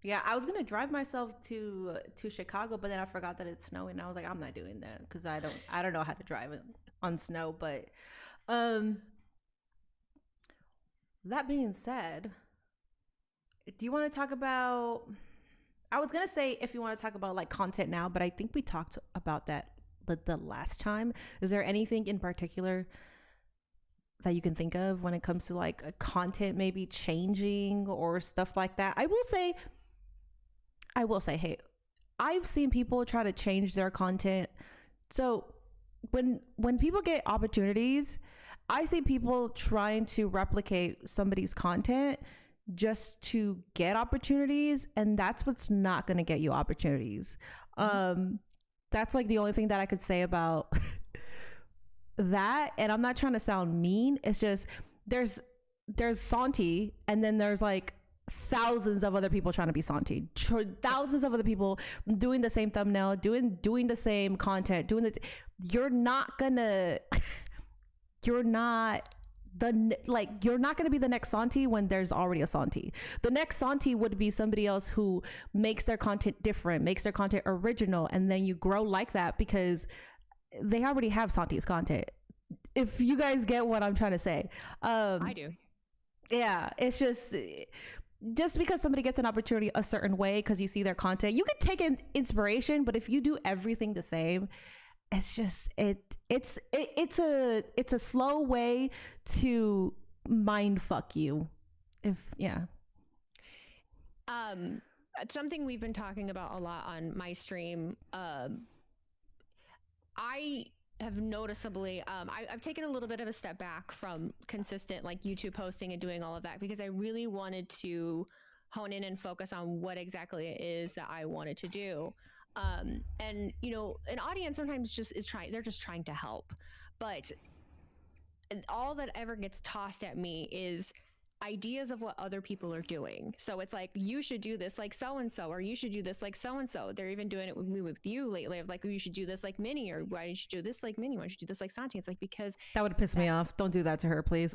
Yeah, I was gonna drive myself to Chicago, but then I forgot that it's snowing, and I was like, I'm not doing that, because I don't know how to drive on snow. But that being said, do you want to talk about? I was gonna say if you want to talk about like content now, but I think we talked about that the last time. Is there anything in particular that you can think of when it comes to like a content maybe changing or stuff like that? I will say, hey, I've seen people try to change their content. So when people get opportunities, I see people trying to replicate somebody's content just to get opportunities, and that's what's not going to get you opportunities. That's like the only thing that I could say about that, and I'm not trying to sound mean, it's just there's Santi, and then there's like thousands of other people trying to be Santi, thousands of other people doing the same thumbnail, doing the same content, you're not gonna you're not gonna be the next Santi when there's already a Santi. The next Santi would be somebody else who makes their content different, makes their content original, and then you grow like that because they already have Santi's content. If you guys get what I'm trying to say. I do. Yeah, it's just because somebody gets an opportunity a certain way because you see their content, you can take an inspiration, but if you do everything the same, it's just it's a slow way to mind fuck you. Something we've been talking about a lot on my stream. I have noticeably I've taken a little bit of a step back from consistent like YouTube posting and doing all of that because I really wanted to hone in and focus on what exactly it is that I wanted to do. And you know, an audience sometimes just they're just trying to help, but all that ever gets tossed at me is ideas of what other people are doing. So it's like, you should do this like so-and-so, or you should do this like so-and-so. They're even doing it with me, with you lately, of like, you should do this like Minnie, or why you should do this like Minnie, why you should do this like Santi. It's like, because that would piss me off. Don't do that to her, please.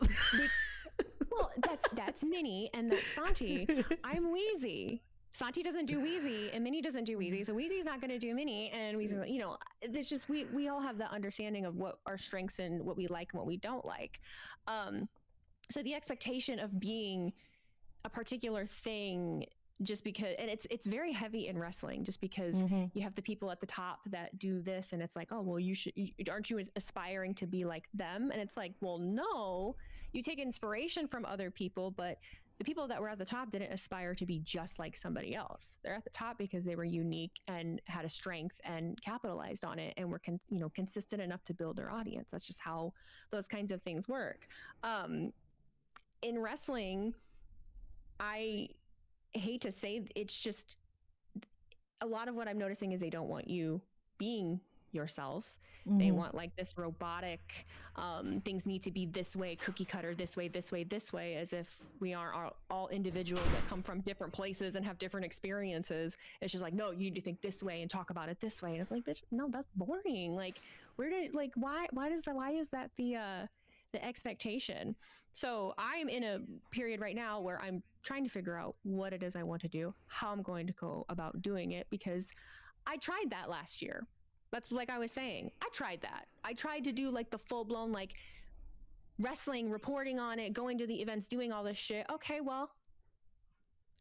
Well, that's Minnie and that's Santi. I'm Wheezy. Santi doesn't do Wheezy and Minnie doesn't do Wheezy. So Wheezy's not going to do Minnie, and Wheezy, you know, it's just, we all have that understanding of what our strengths and what we like and what we don't like. So the expectation of being a particular thing just because, and it's very heavy in wrestling, just because you have the people at the top that do this, and it's like, oh, well, aren't you aspiring to be like them? And it's like, well, no, you take inspiration from other people, but the people that were at the top didn't aspire to be just like somebody else. They're at the top because they were unique and had a strength and capitalized on it, and were consistent enough to build their audience. That's just how those kinds of things work. In wrestling, I hate to say, it's just a lot of what I'm noticing is they don't want you being yourself. They want like this robotic, things need to be this way, cookie cutter, this way, as if we are all individuals that come from different places and have different experiences. It's just like, no, you need to think this way and talk about it this way. And it's like, bitch, no, that's boring. Like, why is that the expectation? So I'm in a period right now where I'm trying to figure out what it is I want to do, how I'm going to go about doing it, because I tried that last year. That's like I was saying, I tried that. I tried to do like the full blown, like wrestling, reporting on it, going to the events, doing all this shit. Okay, well,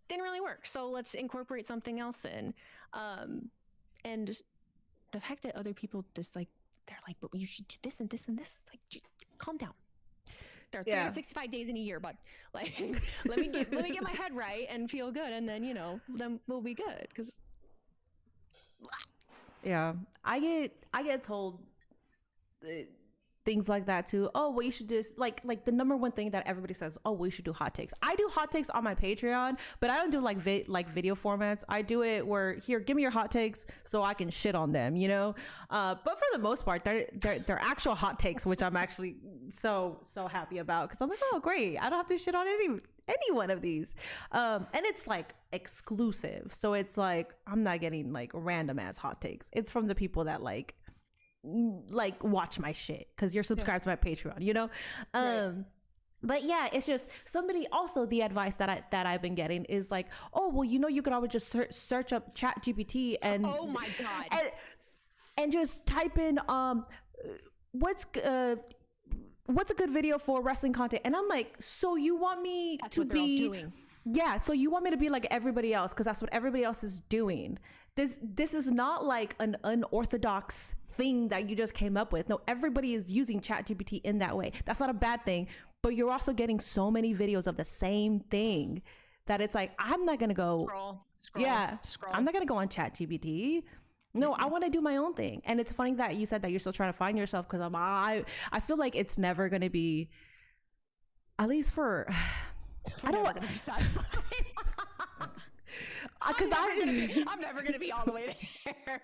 didn't really work. So let's incorporate something else in. And the fact that other people just like, they're like, but you should do this and this and this. It's like, calm down. There are 365 days in a year, but like, let me get my head right and feel good, and then then we'll be good. Because yeah, I get told things like that too. Oh, well, you should just like the number one thing that everybody says, oh, we should do hot takes. I do hot takes on my Patreon, but I don't do like video formats. I do it where, here, give me your hot takes so I can shit on them, but for the most part, they're actual hot takes, which I'm actually so happy about, because I'm like, oh, great, I don't have to shit on any one of these, and it's like exclusive, so it's like I'm not getting like random ass hot takes. It's from the people that like watch my shit because you're subscribed to my Patreon, right. But yeah, it's just the advice that I've been getting is like, oh, well, you could always just search up ChatGPT and, oh my god, and just type in what's a good video for wrestling content, and I'm like, so you want me That's to what be they're all doing. Yeah, so you want me to be like everybody else because that's what everybody else is doing. This is not like an unorthodox thing that you just came up with. No, everybody is using ChatGPT in that way. That's not a bad thing, but you're also getting so many videos of the same thing that it's like, I'm not gonna go scroll. I'm not gonna go on ChatGPT. No, I want to do my own thing. And it's funny that you said that you're still trying to find yourself, because I feel like it's never gonna be, at least for I don't want to be satisfied. I'm never gonna be all the way there.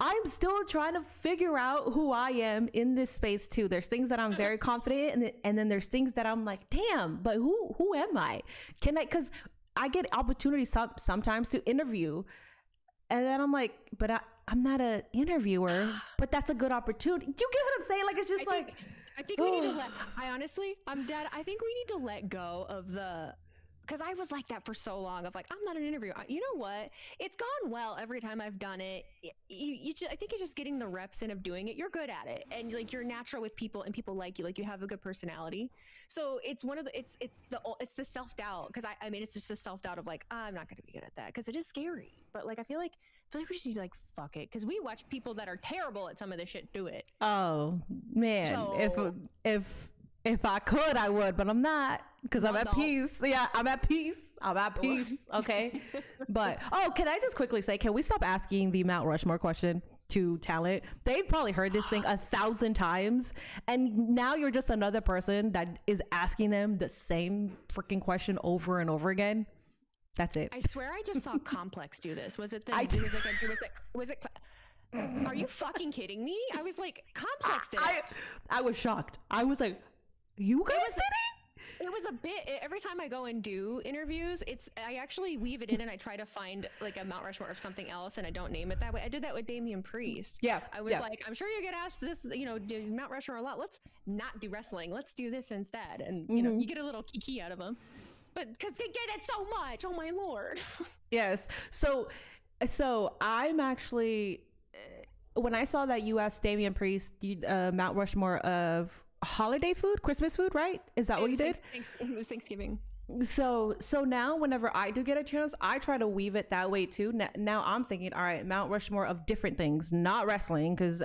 I'm still trying to figure out who I am in this space too. There's things that I'm very confident in, and then there's things that I'm like, damn, but who am I? Can I? Because I get opportunities sometimes to interview, and then I'm like, but I'm not an interviewer. But that's a good opportunity. You get what I'm saying? Like it's just I think we need to let. I'm dead. I think we need to let go of the. Because I was like that for so long of like, I'm not an interviewer. You know what? It's gone well every time I've done it. I think it's just getting the reps in of doing it. You're good at it. And like, you're natural with people and people like you. Like you have a good personality. So it's one of the, it's the self-doubt. Cause I mean, it's just a self-doubt of like, I'm not going to be good at that. Cause it is scary. But like, I feel like we just need to be like, fuck it. Cause we watch people that are terrible at some of this shit do it. Oh man. So, if I could, I would, but I'm not because I'm at peace. Yeah, I'm at peace. Okay. But, can I just quickly say, can we stop asking the Mount Rushmore question to talent? They've probably heard this thing 1,000 times. And now you're just another person that is asking them the same freaking question over and over again. That's it. I swear I just saw Complex do this. Was it was it are you fucking kidding me? I was like, Complex did it. I was shocked. I was like, you guys did it? It was a bit, every time I go and do interviews, I actually weave it in and I try to find like a Mount Rushmore of something else and I don't name it that way. I did that with Damian Priest. Yeah. I was like, I'm sure you get asked this, do Mount Rushmore a lot. Let's not do wrestling. Let's do this instead. And, you get a little kiki out of them. But because they get it so much. Oh my Lord. Yes. So I'm actually, when I saw that you asked Damian Priest, Mount Rushmore of holiday food, Christmas food, right? Is that what you did? It was Thanksgiving. So now whenever I do get a chance, I try to weave it that way too. Now I'm thinking, all right, Mount Rushmore of different things, not wrestling, because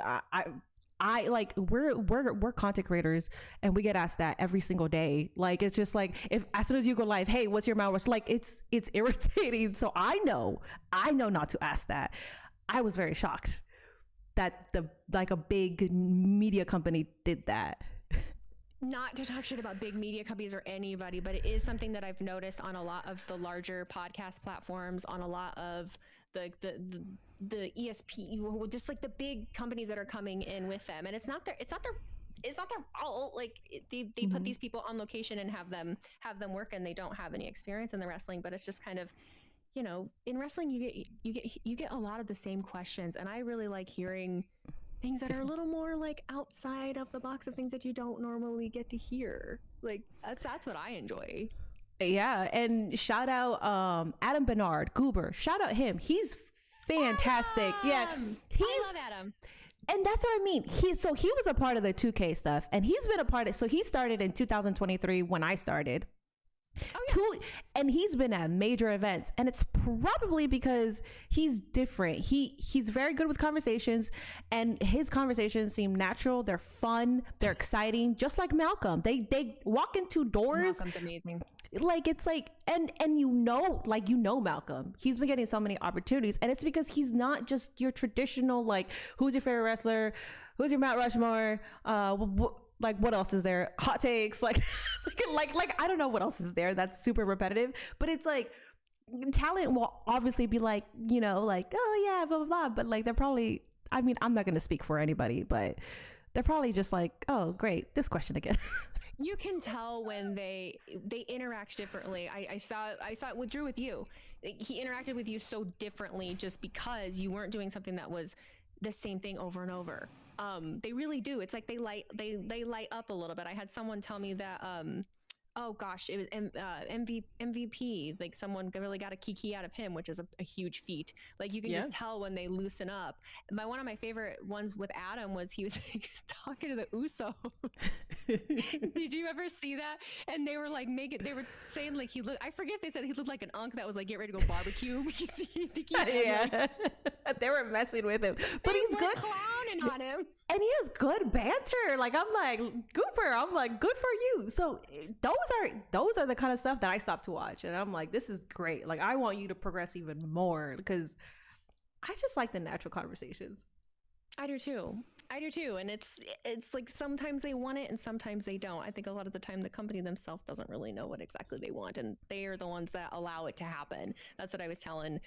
I like we're content creators and we get asked that every single day. Like it's just like if as soon as you go live, hey, what's your Mount Rushmore? Like it's irritating. So I know not to ask that. I was very shocked that a big media company did that. Not to talk shit about big media companies or anybody, but it is something that I've noticed on a lot of the larger podcast platforms, on a lot of the ESP, just like the big companies that are coming in with them. And it's not their fault. Like they put these people on location and have them work, and they don't have any experience in the wrestling. But it's just kind of, in wrestling you get a lot of the same questions, and I really like hearing things that are a little more like outside of the box of things that you don't normally get to hear. Like that's what I enjoy. Yeah, and shout out Adam Bernard Goober. Shout out him. He's fantastic. I love Adam. And that's what I mean. He was a part of the 2K stuff, and he's been a part of. So he started in 2023 when I started. Oh, yeah. And he's been at major events, and it's probably because he's different. He's very good with conversations, and his conversations seem natural. They're fun. They're exciting. Just like Malcolm, they walk into doors. Malcolm's amazing. Like it's like, and Malcolm. He's been getting so many opportunities, and it's because he's not just your traditional like, who's your favorite wrestler, who's your Mount Rushmore, like what else is there, hot takes, like I don't know what else is there that's super repetitive, but it's like talent will obviously be like, like, oh yeah, blah blah blah, but like they're probably, I mean, I'm not going to speak for anybody, but they're probably just like, oh great, this question again. You can tell when they interact differently. I saw it with Drew, with you. He interacted with you so differently just because you weren't doing something that was the same thing over and over. They really do. It's like they light up a little bit. I had someone tell me that oh gosh, it was MVP. Like someone really got a kiki out of him, which is a huge feat. Like you can just tell when they loosen up. One of my favorite ones with Adam was he was talking to the Usos. Did you ever see that? And they were like they were saying like he looked. I forget if they said he looked like an unk that was like get ready to go barbecue. Yeah, they were messing with him, but he's good. Clowning on him. And he has good banter. Like I'm like, good for you. So those are the kind of stuff that I stop to watch, and I'm like, this is great. Like I want you to progress even more because I just like the natural conversations. I do too. And it's like sometimes they want it and sometimes they don't. I think a lot of the time the company themselves doesn't really know what exactly they want, and they are the ones that allow it to happen. That's what I was telling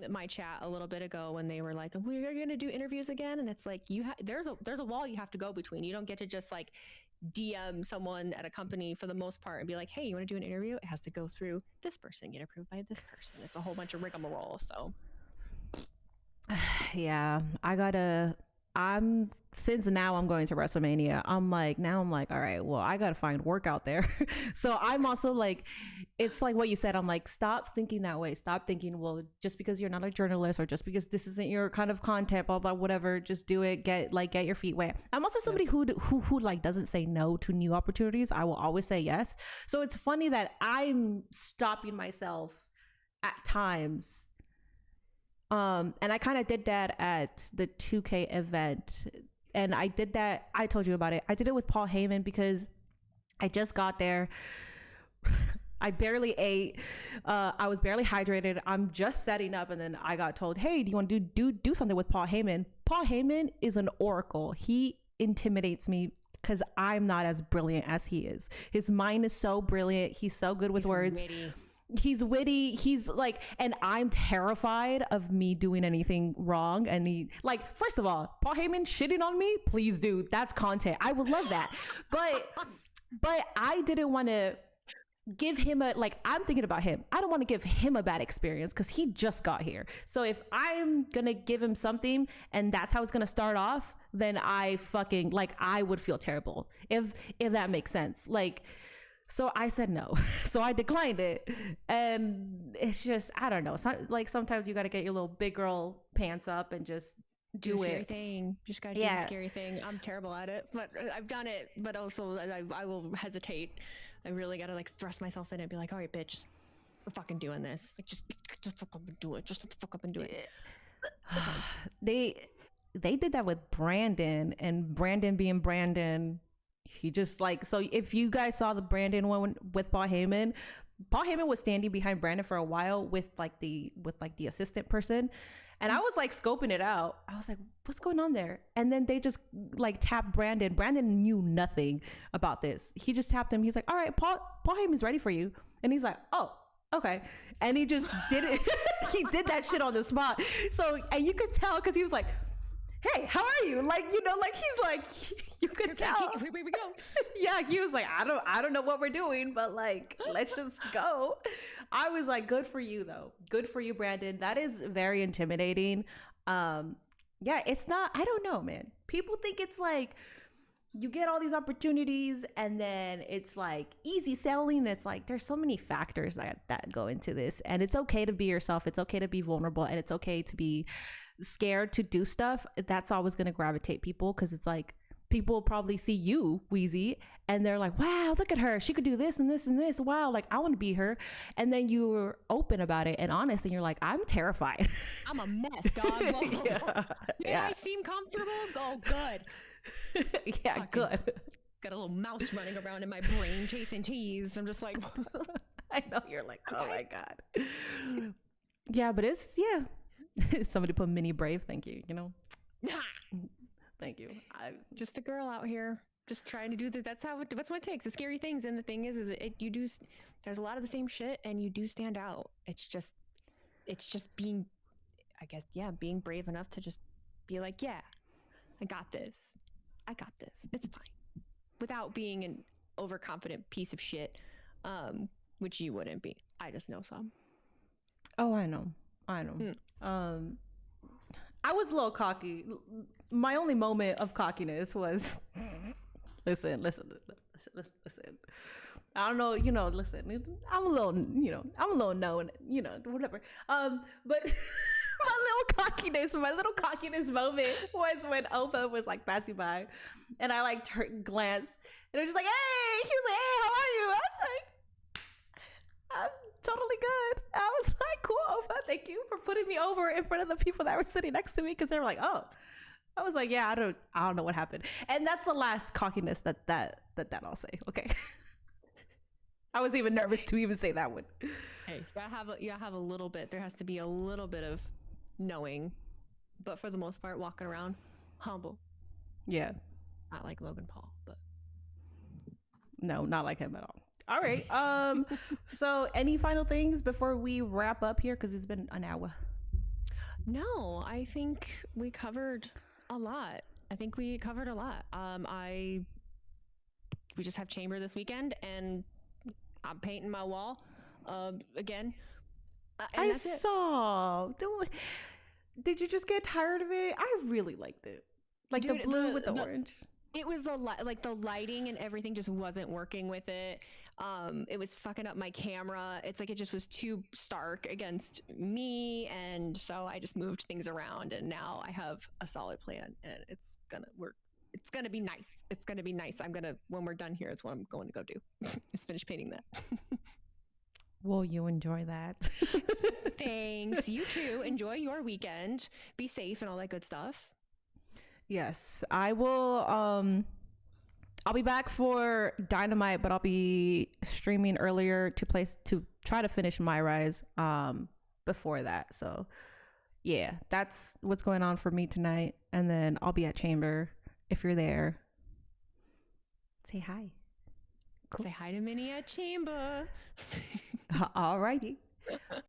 my chat a little bit ago when they were like, we're going to do interviews again. And it's like, there's a wall you have to go between. You don't get to just like DM someone at a company for the most part and be like, hey, you want to do an interview? It has to go through this person, get approved by this person. It's a whole bunch of rigmarole. So yeah, since now I'm going to WrestleMania, I'm like, all right, well, I gotta find work out there. So I'm also like, it's like what you said, I'm like, stop thinking that way. Stop thinking, well, just because you're not a journalist or just because this isn't your kind of content, blah blah, whatever, just do it. Get your feet wet. I'm also somebody who like doesn't say no to new opportunities. I will always say yes. So it's funny that I'm stopping myself at times. And I kind of did that at the 2K event. And I did that, I told you about it. I did it with Paul Heyman because I just got there. I barely ate. I was barely hydrated. I'm just setting up, and then I got told, hey, do you want to do something with Paul Heyman? Paul Heyman is an oracle. He intimidates me because I'm not as brilliant as he is. His mind is so brilliant. He's so good with words. He's witty. He's like, and I'm terrified of me doing anything wrong. And he, like, first of all, Paul Heyman shitting on me, please do. That's content. I would love that. But I didn't want to give him I'm thinking about him. I don't want to give him a bad experience because he just got here. So if I'm gonna give him something and that's how it's gonna start off, then I would feel terrible if that makes sense. Like, so I said no. So I declined it. And it's just, I don't know. Like sometimes you got to get your little big girl pants up and just do the it. Scary thing. Just got to do the scary thing. I'm terrible at it, but I've done it. But also I will hesitate. I really got to like thrust myself in it and be like, all right, bitch, we're fucking doing this. Like just fuck up and do it. Just fuck up and do it. They did that with Brandon, and Brandon being Brandon, he just like, so if you guys saw the Brandon one with Paul Heyman was standing behind Brandon for a while with the assistant person, and I was like scoping it out. I was like, what's going on there? And then they just like tapped Brandon. Brandon knew nothing about this. He just tapped him. He's like, all right, Paul Heyman's ready for you. And he's like, oh, okay. And he just did it. He did that shit on the spot. So, and you could tell because he was like, hey, how are you? Like, you know, like he's like, you could tell. Here we go. Yeah, he was like, I don't know what we're doing, but like, let's just go. I was like, good for you though. Good for you, Brandon. That is very intimidating. Yeah, it's not, I don't know, man. People think it's like, you get all these opportunities and then it's like easy selling. It's like, there's so many factors that go into this, and it's okay to be yourself. It's okay to be vulnerable, and it's okay to be scared to do stuff. That's always going to gravitate people, because it's like people will probably see you, Wheezy, and they're like, wow, look at her, she could do this and this and this, wow, like I want to be her. And then you're open about it and honest, and you're like, I'm terrified. I'm a mess, dog. Yeah. I seem comfortable. Go good. Yeah, fucking good. Got a little mouse running around in my brain chasing cheese. I'm just like, I know, you're like, oh my god. Yeah, but it's, yeah. Somebody put mini brave, thank you, you know. Thank you. Just a girl out here just trying to do that. That's what it takes. The scary things, and the thing is there's a lot of the same shit, and you do stand out. It's just being, I guess, yeah, being brave enough to just be like, yeah, I got this. It's fine, without being an overconfident piece of shit, which you wouldn't be. I just know some. Oh, I know. I was a little cocky. My only moment of cockiness was, listen. I don't know, you know, listen, I'm a little known, you know, whatever. But my little cockiness moment was when Opa was like passing by, and I like glanced, and I was just like, hey, he was like, hey, how are you? I was like, I'm totally good. I was like, cool, Opa, thank you for putting me over in front of the people that were sitting next to me, because they were like, oh. I was like, yeah, I don't know what happened. And that's the last cockiness that I'll say. Okay. I was even nervous to even say that one. Hey, you have a little bit. There has to be a little bit of knowing, but for the most part, walking around humble. Yeah. Not like Logan Paul, but no, not like him at all. All right. So any final things before we wrap up here? Because it's been an hour. No, I think we covered a lot. We just have chamber this weekend, and I'm painting my wall again. And I that's it. saw. Did you just get tired of it? I really liked it. Like Dude, the blue with the orange. It was the lighting and everything just wasn't working with it. It was fucking up my camera. It's like it just was too stark against me, and so I just moved things around, and now I have a solid plan, and it's gonna work. It's gonna be nice. It's gonna be nice. When we're done here, it's what I'm going to go do. Is finish painting that. Will you enjoy that? Thanks. You too. Enjoy your weekend. Be safe and all that good stuff. Yes, I will. I'll be back for Dynamite, but I'll be streaming earlier to try to finish My Rise before that. So yeah, that's what's going on for me tonight. And then I'll be at Chamber if you're there. Say hi. Cool. Say hi to Minnie at Chamber. All righty.